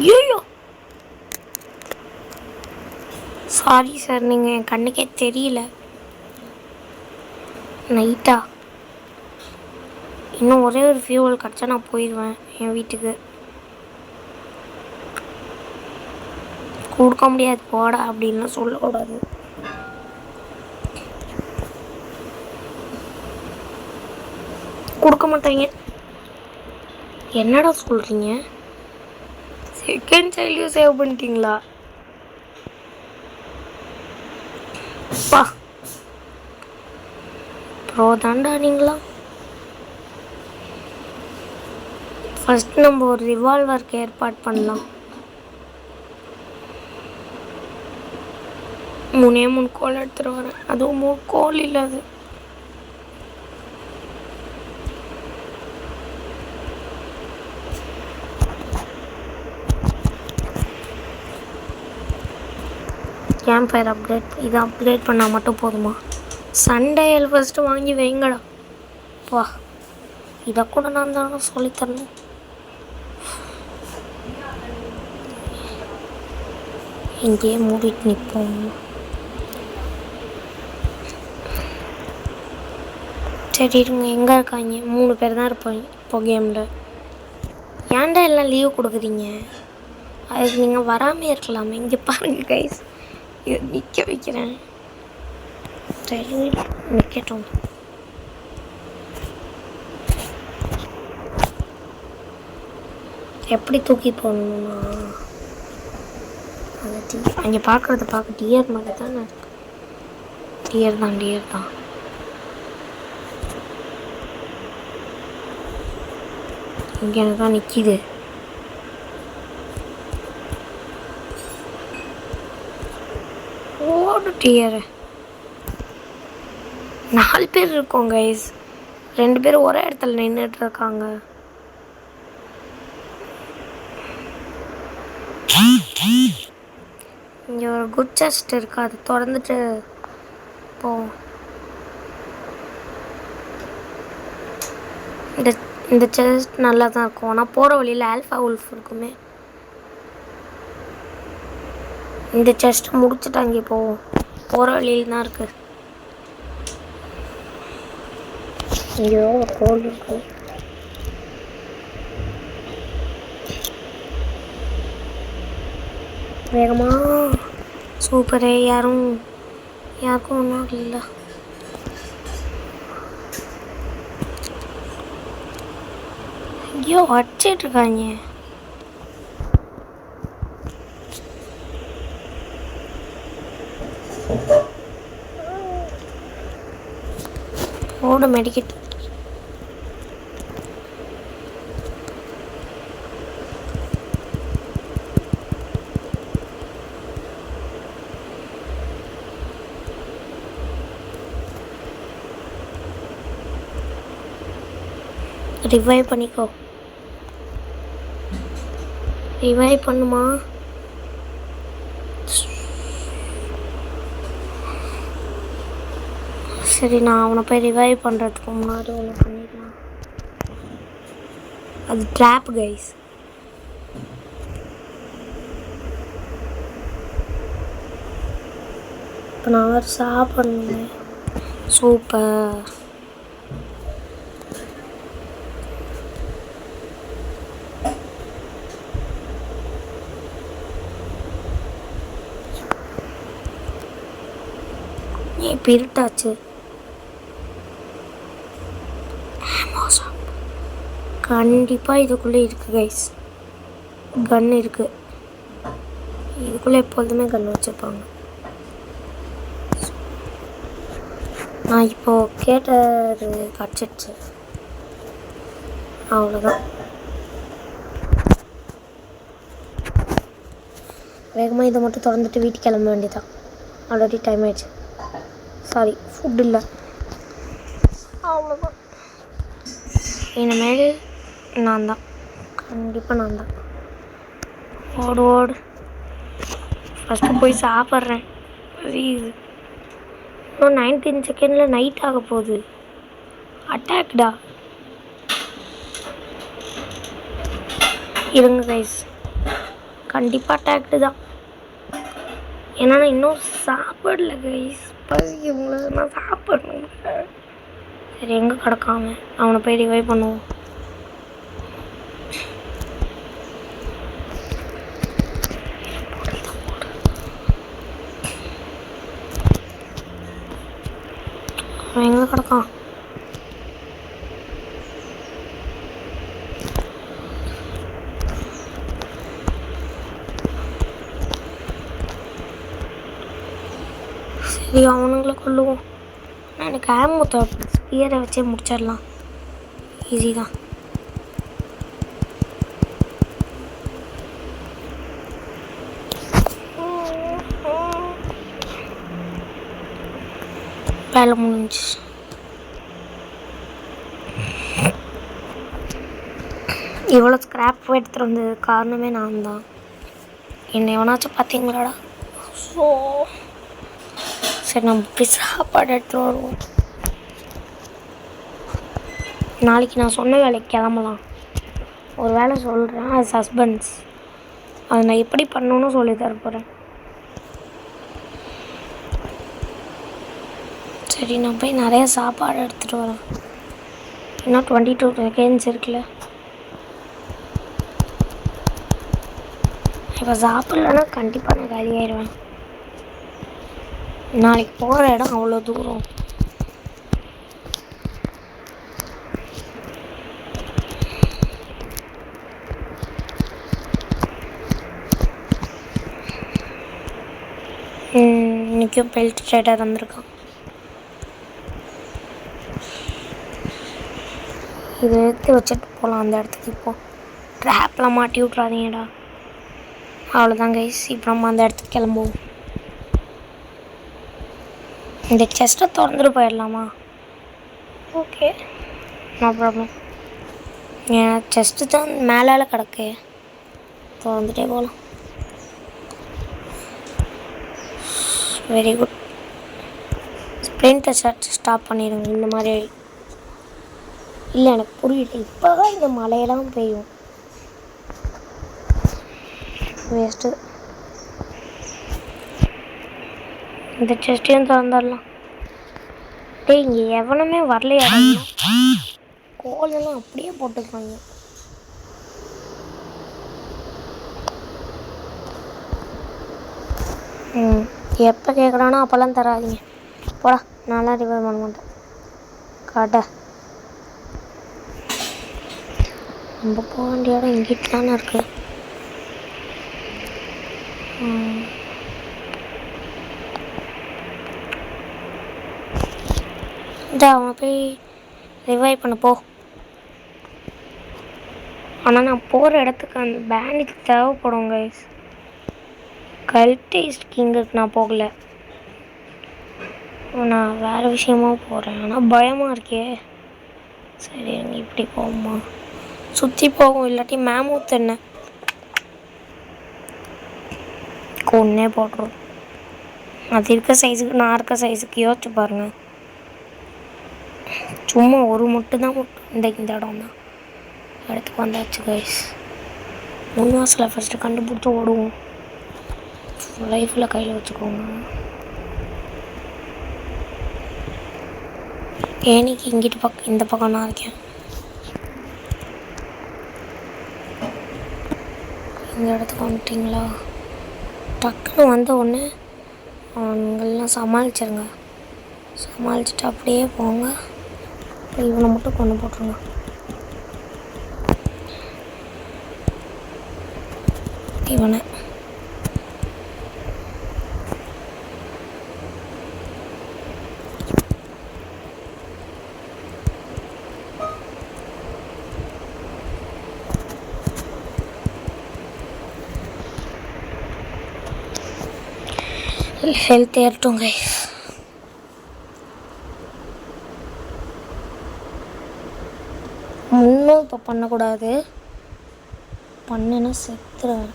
[SPEAKER 1] ஐயோ சாரி சார், நீங்கள் என் கண்ணுக்கே தெரியல. நைட்டா இன்னும் ஒரே ஒரு ஃபியூவல் கிடச்சா நான் போயிடுவேன் என் வீட்டுக்கு. கொடுக்க முடியாது போடா அப்படின்னு சொல்லக்கூடாது. கொடுக்க மாட்டாங்க. என்னடா சொல்கிறீங்க? செகண்ட் சைல்டையும் சேவ் பண்ணிட்டீங்களா? அப்பா ப்ரோ தாண்டா நீங்களா. ஃபர்ஸ்ட் நம்ம ஒரு ரிவால்வருக்கு ஏற்பாடு பண்ணலாம். 3 கோல் எடுத்துகிட்டு வரேன். அதுவும் 3 கோல் இல்லாது. கேம்ப் ஃபயர் அப்கிரேட் இதை அப்கிரேட் பண்ணால் மட்டும் போதுமா? சண்டேயில் ஃபஸ்ட்டு வாங்கி வைங்கடா. வா இதை கூட நான் தானே சொல்லித்தரணும். இங்கேயே மூடிட்டு நிற்போம். சரி இருங்க, எங்கே இருக்காங்க? 3 பேர் தான் இருப்பாங்க இப்போ கேமில். ஏன்டா எல்லாம் லீவ் கொடுக்குறீங்க? அதுக்கு நீங்கள் வராமல் இருக்கலாமே. இங்கே பாருங்கள் கைஸ், இதை நிற்க வைக்கிறேன். சரி நிற்கட்டும். எப்படி தூக்கி போடணும்னா அது அங்கே பார்க்குறத பார்க்க டியர் மாதிரி தானே இருக்கு. டியர் தான். இங்கே எனக்கு தான் நிற்கிது. ஓடு டியர். 4 பேர் இருக்கோம் கைஸ். 2 பேர் ஒரே இடத்துல நின்றுட்டு இருக்காங்க. இங்கே ஒரு குட் செஸ்ட் இருக்கு, அது திறந்துட்டு போவோம். இந்த செஸ்ட் நல்லா தான் இருக்கும். ஆனால் போகிற வழியில் ஆல்ஃபா உல்ஃப் இருக்குமே. இந்த செஸ்ட்டை முடிச்சுட்டாங்க. இப்போது போகிற வழியில் தான் இருக்குது. ஐயோ ஒரு கோல் இருக்கு. வேகமா சூப்பரே. யாருக்கும் ஒன்றும் இல்லை. ஐயோ அடிச்சிட்டு இருக்காங்க. ஓட மெடிக்கெட். ரிவைவ் பண்ணிக்கோ. ரிவைவ் பண்ணுமா? சரி, நான் அவனை போய் ரிவைவ் பண்ணுறதுக்கு முன்னாடி ஒன்று பண்ணிடலாம். அது ட்ராப் கைஸ். இப்போ நான் அவர் சாப்பிடணும். சூப்பர். இப்போ இருட்டாச்சு. கண்டிப்பாக இதுக்குள்ளே இருக்குது கைஸ். கன் இருக்குது. இதுக்குள்ளே எப்பொழுதுமே கன் வச்சுருப்பாங்க. நான் இப்போது கேட்டது கிடச்சிடுச்சு. அவ்வளோதான். வேகமாக இதை மட்டும் திறந்துட்டு வீட்டுக்கு கிளம்ப வேண்டியதான். ஆல்ரெடி டைம் ஆயிடுச்சு. சாரி, ஃபுட் இல்லை. அவ்வளோதான். இனிமேல் நான் தான். கண்டிப்பாக நான் தான். ஓடு. ஃபஸ்ட்டு போய் சாப்பிட்றேன். புரியுது. இன்னும் 19 செகண்டில் நைட் ஆக போகுது. அட்டாக்டா. இருங்க கைஸ், கண்டிப்பாக அட்டாக்டு தான். ஏன்னா நான் இன்னும் சாப்பிடல கைஸ். பசிக்குங்கள, நான் சாப்பிடணும். சரி, எங்கே கிடக்காம அவனை போய் ரிவைவ் பண்ணுவோம். அவன் எங்கே கிடக்கான்? சரி, அவனுங்களை கொள்ளுவோம். எனக்கு ஆமோ தேவைப்படுது. ஸ்பியரை வச்சே முடிச்சிடலாம். ஈஸி தான். வேலை முடிஞ்சு. இவ்வளோ ஸ்க்ராப் எடுத்துகிட்டு வந்தது காரணமே நான் தான். என்னை எவனாச்சும் பார்த்தீங்களாடா? ஸோ சரி, நம்ம போய் சாப்பாடு எடுத்துகிட்டு வருவோம். நாளைக்கு நான் சொன்ன வேலைக்கு கிளம்பலாம். ஒரு வேலை சொல்கிறேன், அது சஸ்பென்ஸ். அதை நான் எப்படி பண்ணணுன்னு சொல்லி தர போகிறேன். சரி, நான் போய் நிறைய சாப்பாடு எடுத்துகிட்டு வரேன். இன்னும் 22 செகண்ட்ஸ் இருக்குல்ல. இப்போ சாப்பிட்லன்னா கண்டிப்பாக நான் காலியாயிடுவேன். நாளைக்கு போகிற இடம் அவ்வளோ தூரம். இன்றைக்கும் பெல்ட் ட்ரேடர் வந்திருக்கான். இதை எடுத்து வச்சுட்டு போகலாம் அந்த இடத்துக்கு. இப்போது ட்ராப்பில் மாட்டி விட்றாதீங்கடா. அவ்வளோதான் கைஸ், இப்போ நம்ம அந்த இடத்துக்கு கிளம்புவோம். இந்த செஸ்ட்டை திறந்துட்டு போயிடலாமா? Okay, no problem. ஏன் செஸ்ட்டு தான் மேலே கிடக்கு. திறந்துட்டே போகலாம். Very good. ஸ்ப்ரிண்ட்டை ஸ்டாப் பண்ணிடுங்க. இந்த மாதிரி இல்லை, எனக்கு புரியல. இப்போ தான் இந்த மழையெல்லாம் பெய்யும். வேஸ்ட்டு. இந்த செஸ்டையும் திறந்துடலாம். டேய் இங்கே எவனுமே வரலையா? கோலெல்லாம் அப்படியே போட்டுருக்காங்க. எப்போ கேட்குறானோ அப்போல்லாம் தராதிங்க. போடா, நான்லாம் ரிவைவ் பண்ண மாட்டேன். காட்ட நம்ம போக வேண்டிய இடம் இங்கிட்டு தானே இருக்குது. இந்த அவனை போய் ரிவைவ் பண்ண போ. ஆனால் நான் போகிற இடத்துக்கு அந்த பேண்டுக்கு தேவைப்படும் கைஸ். கல்டேஸ்ட் கிங்குக்கு நான் போகல, நான் வேறு விஷயமா போகிறேன். ஆனால் பயமாக இருக்கே. சரி அங்கே இப்படி போகுமா? சுற்றி போகும், இல்லாட்டி மேமூத் என்ன கொன்னே போட்டுரும். அது இருக்க சைஸுக்கு நான் இருக்க சைஸுக்கு யோசிச்சு பாருங்கள். சும்மா ஒரு மட்டும்தான் இந்த இடம் தான் இடத்துக்கு வந்தாச்சு கைஸ். 3 மாதத்தில் ஃபஸ்ட்டு கண்டுபிடிச்சி ஓடுவோம். லைஃப்பில் கையில் வச்சுக்கோங்க. ஏனிக்கு இங்கிட்டு இந்த பக்கம் நான் இருக்கேன். இந்த இடத்துக்கு வந்துட்டிங்களா? டக்குன்னு வந்த உடனே அவங்களெலாம் சமாளிச்சிருங்க. சமாளிச்சுட்டு அப்படியே போங்க. இவனை மட்டும் கொண்டு போட்டுருங்க. இவனை ஹெல்த் ஏறட்டும் கைஸ். இன்னும் இப்போ பண்ணக்கூடாது, பண்ணுன்னா செத்துருவேன்.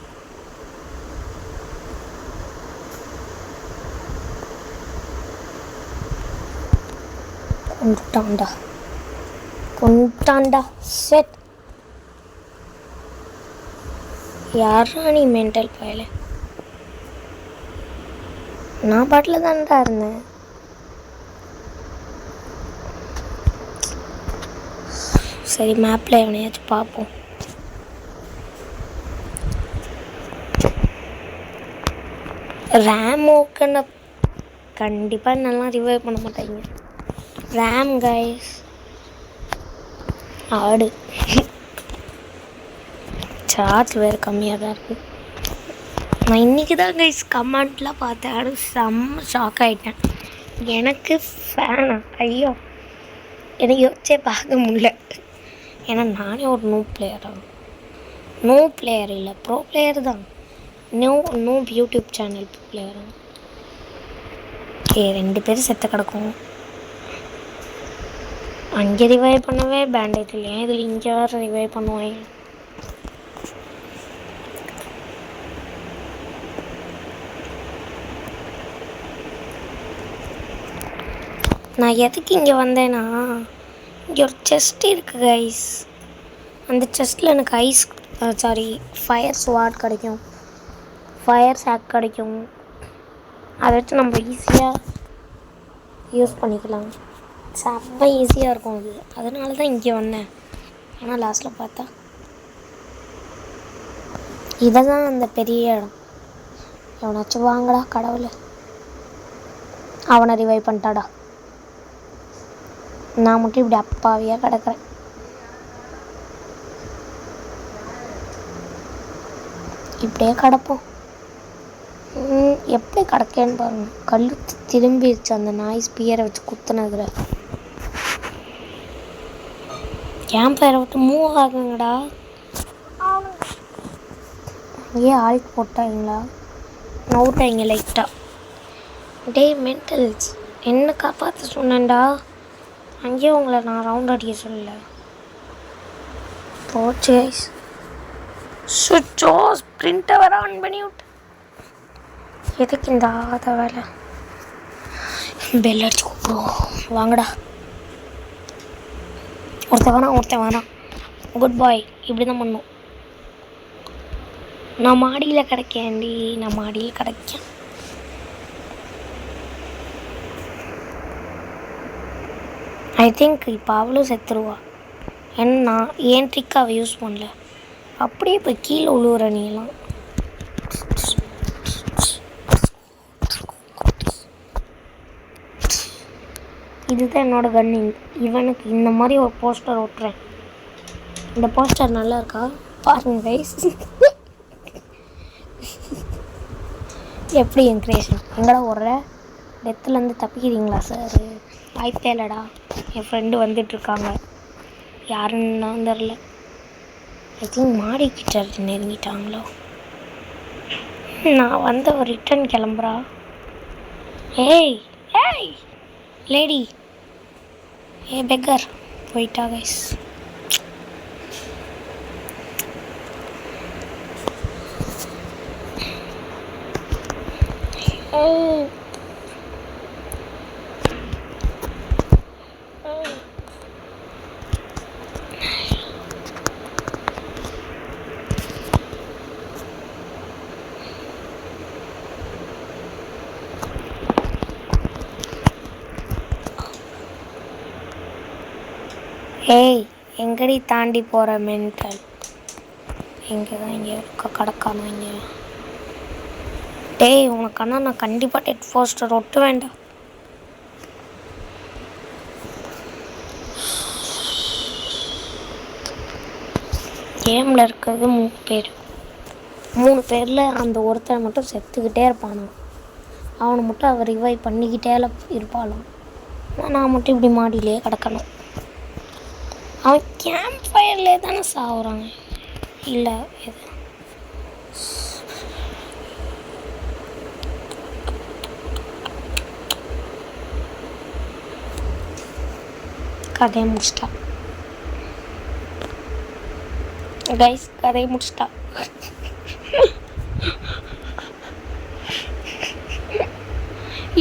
[SPEAKER 1] கொண்டாண்டா செட். யாரா நீ மென்டல் பயல? நான் பாட்டில் தான்டா இருந்தேன். சரி மேப்பில் எவனையாச்சும் பார்ப்போம். ரேம் ஓகேன்னு கண்டிப்பாக நல்லா ரிவைவ் பண்ண மாட்டாங்க. ரேம் கைஸ் ஆடு சார்ஜ் வேறு கம்மியாக தான் இருக்குது. நான் இன்றைக்கி தான் கைஸ் கமெண்ட்லாம் பார்த்தேன். ஆடு செம்ம ஷாக் ஆகிட்டேன். எனக்கு ஃபேனா? ஐயோ, எனக்கு யோசிச்சே பார்க்க முடியல. ஏன்னா நானே ஒரு நோ பிளேயர் இல்லை, ப்ரோ பிளேயர் தான். No YouTube channel player. Okay 2 பேரும் செத்த கிடக்கும். அங்கே ரிவைவ் பண்ணவே பேண்டேஜ் இல்லையா? இதில் இங்கே வேறு ரிவைவ் பண்ணுவாங்க. நான் எதுக்கு இங்கே வந்தேன்னா, இங்கே ஒரு செஸ்ட் இருக்குது கைஸ். அந்த செஸ்ட்டில் எனக்கு ஃபயர் ஸ்வாட் கிடைக்கும், ஃபயர் சாக் கிடைக்கும். அதை வச்சு நம்ம ஈஸியாக யூஸ் பண்ணிக்கலாம். செம்ம ஈஸியாக இருக்கும் அது. அதனால தான் இங்கே வந்தேன். ஆனால் லாஸ்ட்டில் பார்த்தா இதை தான் அந்த பெரிய இடம். எவனாச்சும் வாங்கடா கடவுளை. அவனை ரிவைவ் பண்ணிட்டாடா. நான் மட்டும் இப்படி அப்பாவியாக கிடக்கிறேன். இப்படியே கிடப்போம். எப்படி கிடக்கேன்னு பாருங்க. கல் திரும்பிடுச்சு அந்த நாய் ஸ்பியரை வச்சு குத்துனதுல. கேம்ப் ஃபயரை விட்டு மூவ் ஆகுங்கடா. அங்கேயே ஆல்ட் போட்டாங்களா? நவுட்டாங்க லைட்டாக. டே மென்டல்ஸ், என்ன காப்பாற்ற சொன்னேன்டா. அங்கேயே உங்களை நான் ரவுண்ட் அடிக்க சொல்லல. போச்சு கைஸ். சுச்சோ ஸ்ப்ரிண்ட்டை வர ஆன் பண்ணி விட்டு எதுக்கு இந்த ஆத வேலை? பெல் அடிச்சு கூப்பிடுவோம். வாங்கடா. ஒருத்தன் வேணாம். குட் பாய். இப்படி தான் பண்ணும். நான் மாடியில் கிடைக்கேன்டி. நான் மாடியில் கிடைக்கேன். ஐ திங்க் இப்போ அவளும் செத்துருவா. ஏன்னா ஏன் ட்ரிக் அவள் யூஸ் பண்ணல. அப்படியே இப்போ கீழே உழுவுற நீலாம். இதுதான் என்னோட கன். இவனுக்கு இந்த மாதிரி ஒரு போஸ்டர் ஓட்டுறேன். இந்த போஸ்டர் நல்லா இருக்கா பாருங்க கைஸ். எப்படி என் கிரியேஷன் எங்கடா ஓடுற? டெத்துலேருந்து தப்பிக்கிறீங்களா சார்? வாய்ப்பே இல்லைடா. என் ஃப்ரெண்டு வந்துட்டுருக்காங்க. யாருன்னு தான் தெரில. ஐ திங்க் மாடிக்கிட்ட நெருங்கிட்டாங்களோ. நான் வந்து ஒரு ரிட்டன் கிளம்புறா. ஏய் ஏய் லேடி, ஏ பெக்கர் போயிட்டா கைஸ். ஏய் எங்கடி தாண்டி போகிற மென்டல்? எங்கே தான் இங்கே இருக்க கடக்காம இங்கே. டேய் உனக்கான நான் கண்டிப்பாக டெட் போஸ்டர் ஒட்ட வேண்டாம். கேமில் இருக்கிறது 3 பேர். 3 பேரில் அந்த ஒருத்தரை மட்டும் செத்துக்கிட்டே இருப்பானான். அவனை மட்டும் அவர் ரிவைவ் பண்ணிக்கிட்டே இருப்பாளாம். நான் மட்டும் இப்படி மாடியிலே கிடக்கணும். அவன் கேம்ப் ஃபயர்லேயே தானே சாகுறாங்க. இல்லை எது கதையை முடிச்சிட்டா கைஸ், கதையை முடிச்சிட்டா.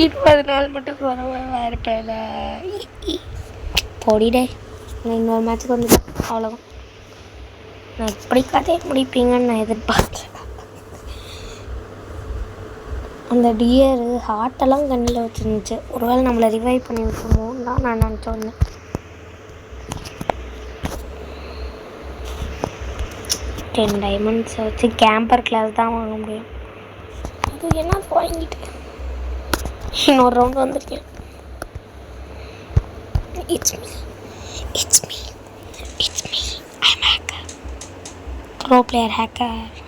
[SPEAKER 1] இருபது நாள் மட்டும் குறவாக இருப்பேன். பொடிடே, நான் இன்னொரு மேட்ச்சுக்கு வந்து அவ்வளோதான். நான் இப்படி கதையை முடிப்பீங்கன்னு நான் எதிர்பார்க்கல. அந்த டியரு ஹார்ட்டெல்லாம் கண்ணில் வச்சுருந்துச்சு. ஒருவேளை நம்மளை ரிவைவ் பண்ணி விட்டுருமோன்னு தான் நான் நினச்சி வந்தேன். 10 டைமண்ட்ஸை வச்சு கேம்பர் கிளாஸ் தான் வாங்க முடியும். அது என்ன வாங்கிட்டு இன்னொரு ரவுண்டு வந்திருக்கேன். It's me I'm hacker, bro player hacker.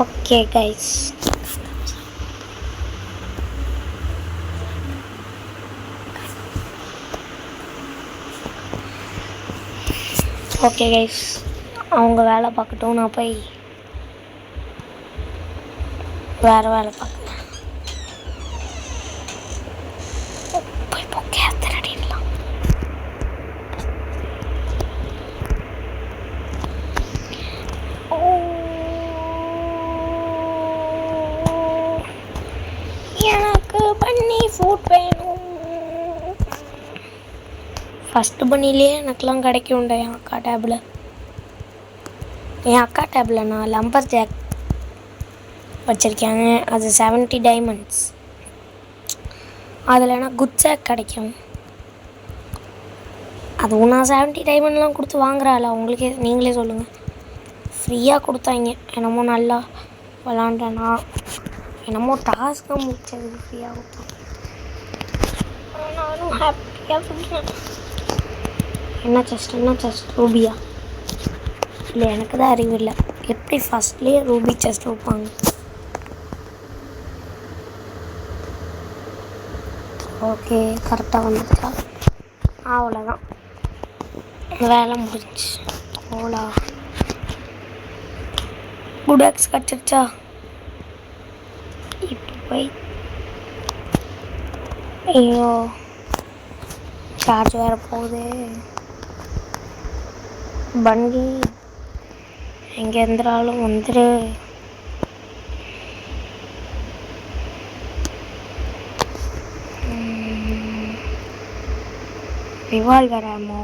[SPEAKER 1] Okay guys, அவங்க வேலை பார்க்கட்டும், நான் போய் வேறு வேலை பார்க்குறேன். போய் போக்கேத்து ரெடிடலாம். எனக்கு பண்ணி ஃபுட் வேணும். ஃபஸ்ட்டு பண்ணிலே எனக்கெலாம் கிடைக்கும்டா என் அக்கா டேபில். என் அக்கா டேபில் நான் லம்பர் ஜாக் வச்சுருக்கேன். அது 70 டைமண்ட்ஸ். அதில் எனக்கு குட் ஜாக் கிடைக்கும். அதுவும் நான் 70 டைமண்ட்லாம் கொடுத்து வாங்குறாள். உங்களுக்கே நீங்களே சொல்லுங்கள். ஃப்ரீயாக கொடுத்தாங்க. என்னமோ நல்லா விளாண்டேன்னா என்னமோ டாஸ்க்காக முடிச்சது ஃப்ரீயாக கொடுத்தோம். நானும் ஹாப்பியாக சொல்கிறேன். என்ன செஸ்ட் ரூபியா? இல்லை, எனக்கு தான் அறிவு இல்லை. எப்படி ஃபஸ்ட்லேயே ரூபி செஸ்ட் வைப்பாங்க? ஓகே, கரெக்டாக வந்துச்சா? அவ்வளோதான், வேலை முடிஞ்சிச்சு. ஓலா குடாக்ஸ் கிடச்சிருச்சா? இப்போ போய் ஐயோ சார்ஜ் வேறு போகுது. வண்டி எங்கே இருந்தாலும் வந்துடு. ரிவால்வர் ஆமோ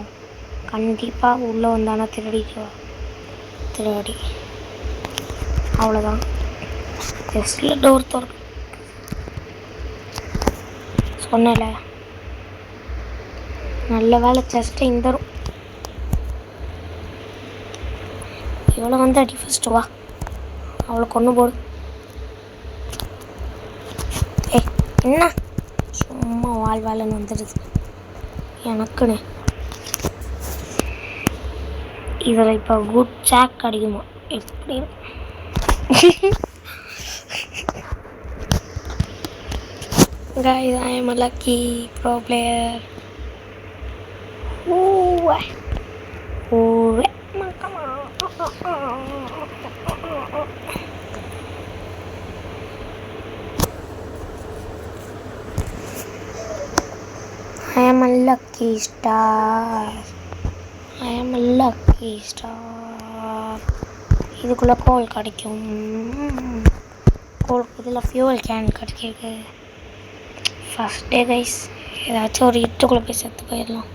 [SPEAKER 1] கண்டிப்பாக உள்ளே வந்தானா திருடி அவ்வளோதான். ஜஸ்ட்டில் டோர் திறக்கும். சொன்னல நல்ல வேலை ஜஸ்ட் இந்த இவ்வளோ வந்து அடி ஃபஸ்ட்டு வா அவளை கொண்டு போடு. என்ன சும்மா வாழ்வாளன்னு வந்துடுது எனக்குன்னு. இதில் இப்போ குட் சாக் கிடைக்குமா எப்படி? Guys, I am a lucky pro player. Ooh. Ooh. I am a lucky star. I am a lucky star. இதுக்குள்ளே கோல் கிடைக்கும். கோலுக்கு இதில் ஃபியூவல் கேன் கிடைக்கிருக்கு. ஃபஸ்ட் டே கைஸ், ஏதாச்சும் ஒரு இட்டுக்குள்ளே போய் செத்து போயிடலாம்.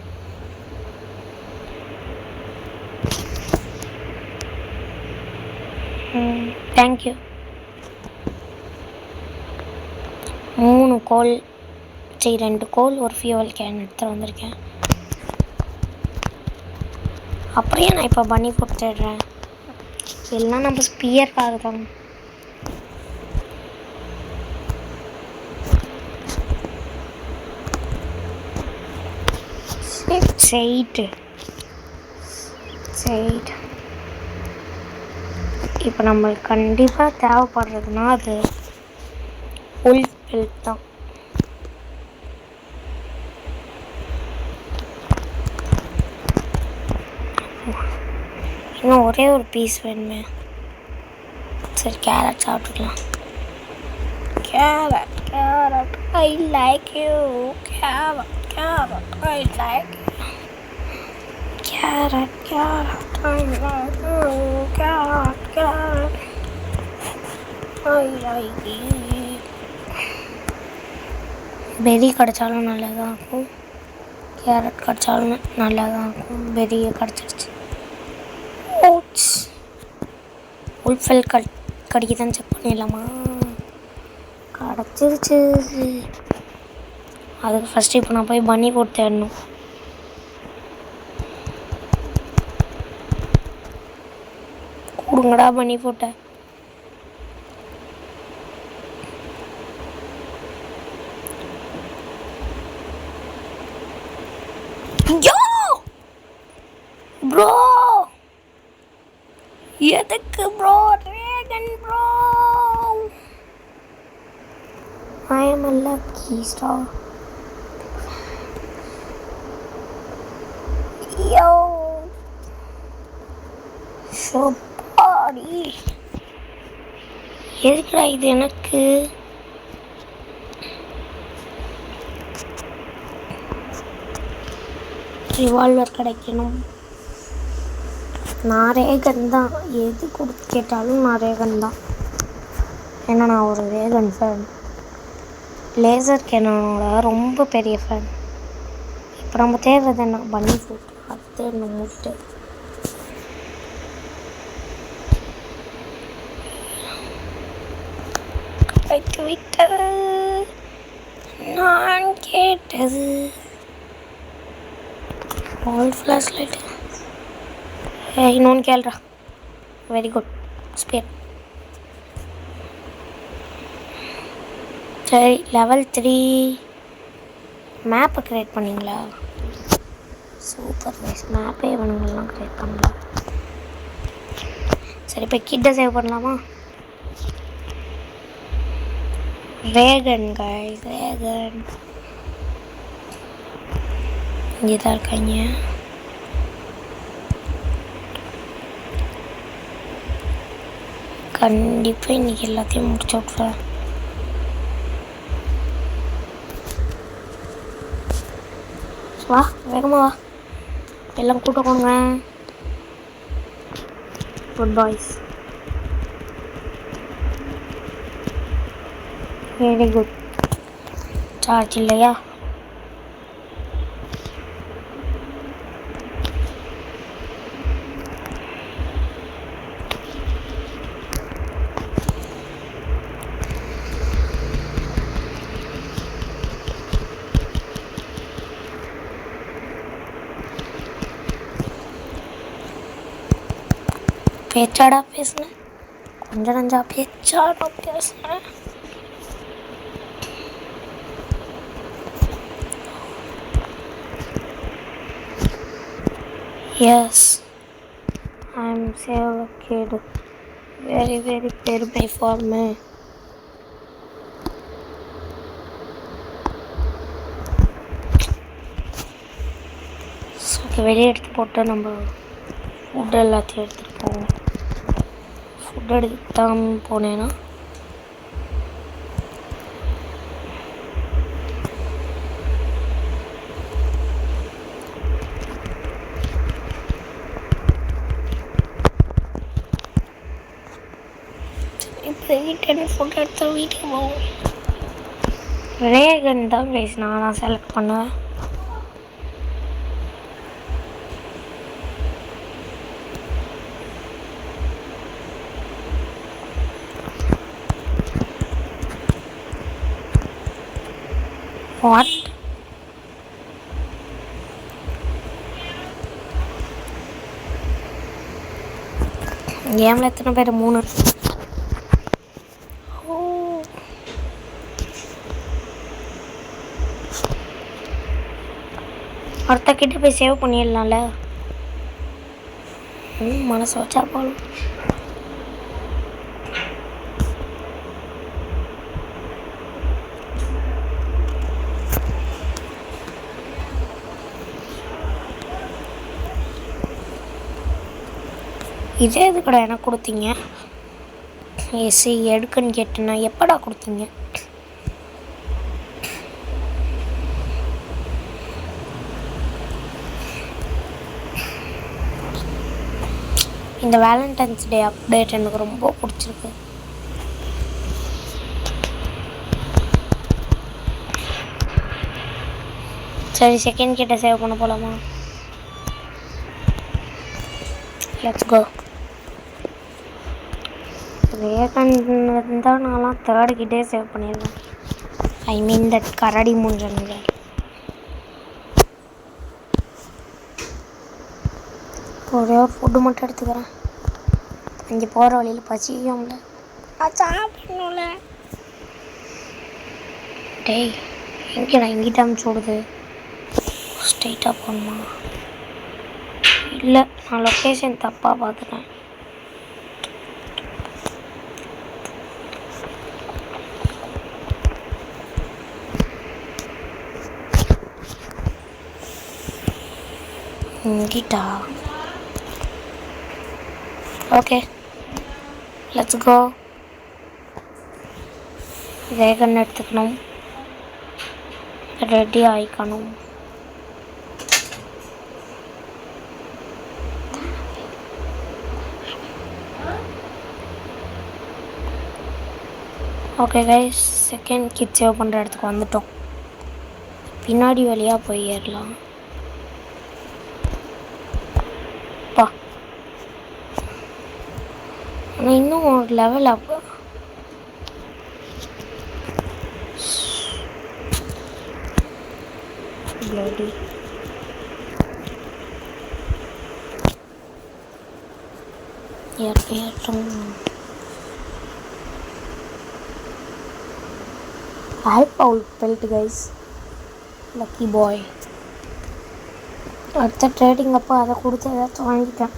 [SPEAKER 1] தேங்க்யூ. 3 கோல் 2 கோல் ஒரு ஃபியூவல் கேன் எடுத்து வந்திருக்கேன். அப்படியே நான் இப்போ பண்ணி கொடுத்துட்றேன். எல்லாம் நம்ம ஸ்பியர் பார்க்குறோம். சைட் இப்போ நம்மளுக்கு கண்டிப்பாக தேவைப்படுறதுனா அது உல்ஃப் பெல்ட் தான். இன்னும் ஒரே ஒரு பீஸ் வேணுமே. சரி கேரட் சாப்பிட்டுக்கலாம். Carrot I like you. Carrot I like you. Carrot, I like you. Carrot, I like it. பெரி கிடைச்சாலும் நல்லதாக இருக்கும், கேரட் கிடைச்சாலும் நல்லதாக இருக்கும். பெரியை கிடச்சிருச்சு. ஓட்ஸ் உல்ஃபெல் கடிக்குதான்னு செக் பண்ணிடலாமா? கிடச்சிருச்சு. அதுக்கு ஃபஸ்ட்டு இப்போ நான் போய் பன்னி போட்டு தேடணும். கொடுங்கடா பண்ணி போட்ட. ப்ரோ எதுக்கு bro? ரேகன் bro, I am a lucky star. Yo சோப்பாடி எதுக்குடா இது எனக்கு? ரிவால்வர் கிடைக்கணும். நான் ரேகன் தான், எது கொடுத்து கேட்டாலும் நான் ரேகன் தான். ஏன்னா நான் ஒரு ரேகன் ஃபேன், லேசர் கேனனோட ரொம்ப பெரிய ஃபேன். இப்போ நம்ம தேடுறது என்ன? பன்னி ஃபுட். அது தேடணும் மூட்டு. கிடைத்து விட்டது நான் கேட்டது. All flash light. இன்னொன்று கேள்றா. Very good spare. சரி லெவல் 3 மேப்பை க்ரியேட் பண்ணிங்களா? Super nice. மேப்பே இவனுங்கெல்லாம் க்ரியேட் பண்ணலாம். சரி இப்போ கிட்ட சேவ் பண்ணலாமா? ரேகன் கைஸ், ரேகன் இங்கே தான் இருக்காங்க. கண்டிப்பாக இன்றைக்கி எல்லாத்தையும் முடிச்சு விட்றேன். வா வேகமாக வா, எல்லாம் கூட்ட போங்க. Good boys. Very good. Charge இல்லையா? பேச்சாடா பேசுனேன், கொஞ்சம் நஞ்சா பேச்சாடா பேசுனேன். Yes, I'm still a kid. Very, very பெருமை for me. ஓகே, வெளியே எடுத்து போட்டு நம்ம ஃபுட் எல்லாத்தையும் எடுத்துகிட்டு போவோம். ஃபுட் எடுத்தான் போனேன்னா இப்போ வீட்டு ஃபுட் எடுத்து வீட்டுக்கு போவோம். ரேகன் தான் பேசினா நான் செலக்ட் பண்ணுவேன். வாட்? கேமில் எத்தனை பேர்? 3. ஒருத்தக்கிட்ட போய் சேவ் பண்ணிடலாம்ல. மனசு வச்சா போகலாம். இதே இது கூட எனக்கு கொடுத்தீங்க. ஏசி எடுக்குன்னு கேட்டேன்னா எப்படா கொடுத்தீங்க? இந்த வேலண்டைன்ஸ் டே அப்டேட் எனக்கு ரொம்ப பிடிச்சிருக்கு. சரி, செகண்ட் கிட்ட சேவ் பண்ண போகலாமா? Let's go. ரேகன் இருந்தால் நான்லாம் தேர்டு கிட்டே சேவ் பண்ணிடுவேன். ஐ மீன் தட் கரடி மூஞ்சனுங்க. ஒரே ஒரு ஃபுட்டு மட்டும் எடுத்துக்கிறேன். இங்கே போகிற வழியில் பசிக்கும்ல, சாப்பிடணும்ல. டேய், எங்கேடா இங்கிட்ட அமுச்சு விடுது? ஸ்ட்ரெயிட்டாக போகணுமா? இல்லை, நான் லொக்கேஷன் தப்பாக பார்த்துட்டேன். இங்கிட்டா? Okay, let's go. வேகன் எடுத்துக்கணும், ரெடி ஆகிக்கணும். Okay guys, second kit save பண்ணுற இடத்துக்கு வந்துட்டோம். பின்னாடி வழியாக போய் ஏறலாம். பா, ஆனால் இன்னும் ஒரு லெவல் அப். பிளடி ஏறட்டும். ஆல்பவுல் பெல்ட் கைஸ், லக்கி பாய். அடுத்த ட்ரேடிங் அப்போ அதை கொடுத்து ஏதாச்சும் வாங்கிட்டேன்.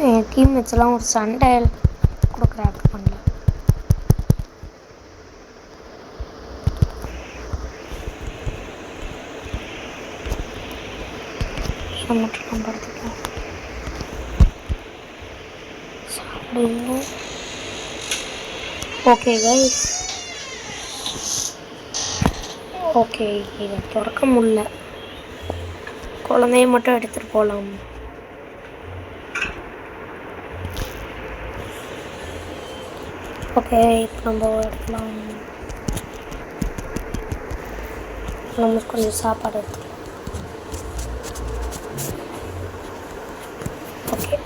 [SPEAKER 1] என் டீம் வச்செல்லாம் ஒரு சண்டை கொடுக்குற ஆக்ட் பண்ணல. இதை மட்டும் நம்ம எடுத்துக்கலாம். சாப்பிடுங்க. ஓகே கைஸ், ஓகே, இதை திறக்க முடியல. குழந்தைய மட்டும் எடுத்துகிட்டு போகலாம். ஓகே, இப்போ நம்ம எடுக்கலாம். நம்ம கொஞ்சம் சாப்பாடு எடுத்துக்கலாம். ஓகே,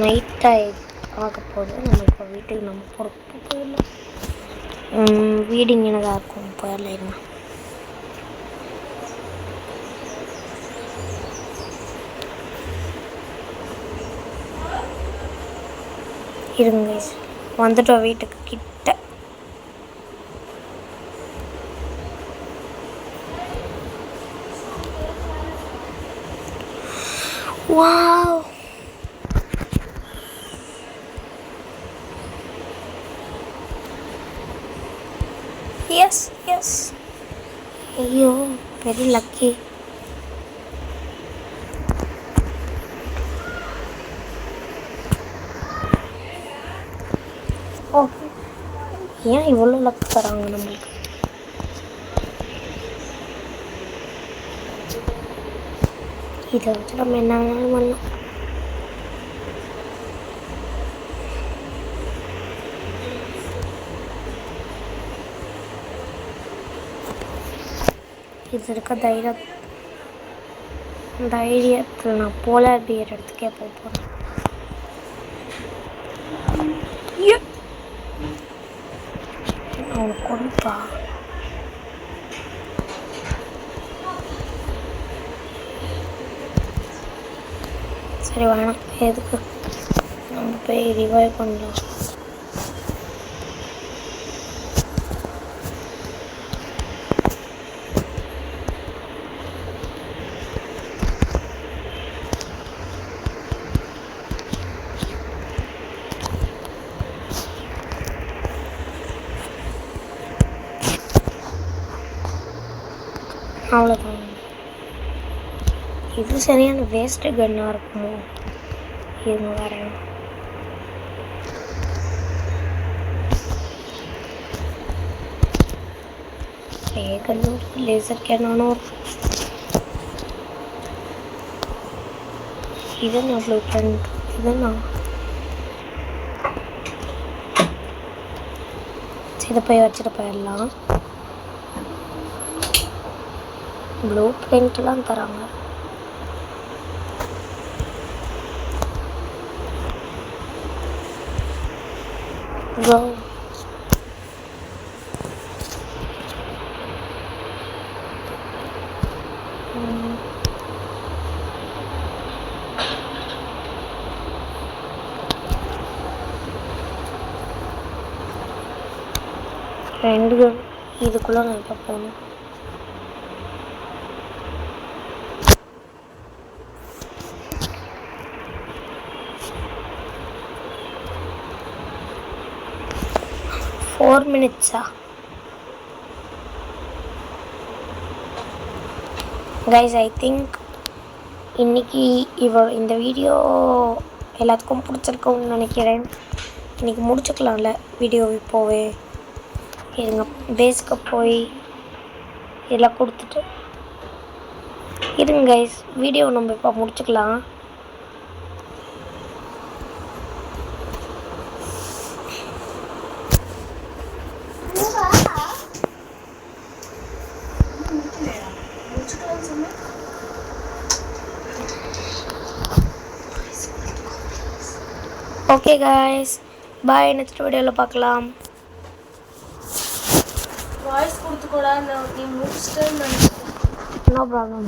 [SPEAKER 1] நைட் ஆயிடுச்சு. பார்க்க போகுது. நம்ம இப்போ வீட்டுக்கு நம்ம பொறுப்பு போயிடலாம். வீடு இங்கே தான் இருக்கும். போயிடலாம். இருங்க வந்துட்டோம் வீட்டுக்கு கிட்ட. Wow, yes yes. ஐயோ, வெரி லக்கி. ஓகே, ஏன் இவ்வளோ லக் தராங்க நம்மளுக்கு? இதை வச்சு நம்ம என்ன வேணாலும் பண்ணலாம். இது இருக்க தைரியத்தில் நான் போலார் பியர் எடுத்துக்கே போகிறேன். அவனுக்கு கொடுப்பா. சரி வேணாம், எதுக்கு நம்ம போய் ரிவைவ் பண்ணலாம். அவ்வளோதான். இது சரியான வேஸ்ட்டு கன்னாக இருக்குமோ? இருங்க வரேன். கண்ணூர் லேசர் கேனானூர். இதுனா ப்ளூ பிரிண்ட். இதுனா இதை போய் வச்சுட்டு போயிடலாம். ப்ளூ பிரிண்ட்லாம் தராங்க. ப்ரோ ரெண்டு இதுக்குள்ளே நான் இப்போ போகணும். Four minutes. Guys, I think இன்னைக்கு இந்த வீடியோ எல்லாத்துக்கும் பிடிச்சிருக்கும்னு நினைக்கிறேன். இன்றைக்கி முடிச்சுக்கலாம்ல வீடியோ. இப்போவே இருங்க, பேஸ்க்கு போய் இதெல்லாம் கொடுத்துட்டு இருங்க கைஸ், வீடியோ நம்ம இப்போ முடிச்சுக்கலாம். ஓகே காய்ஸ், பாய். நெக்ஸ்ட் வீடியோவில் பார்க்கலாம். வாய்ஸ் கொடுத்துக்கூடா, நீ முடிச்சிட்டேன்னு நினைக்கிறேன். No problem.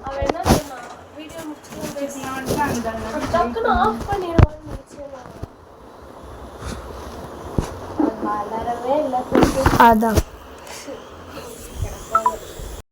[SPEAKER 1] அவன் என்ன சொன்னா, வீடியோ முடிச்சுட்டு டக்குன்னு ஆஃப் பண்ணிடுவான்னு நினச்சேன். வளரவே இல்லை. அதான்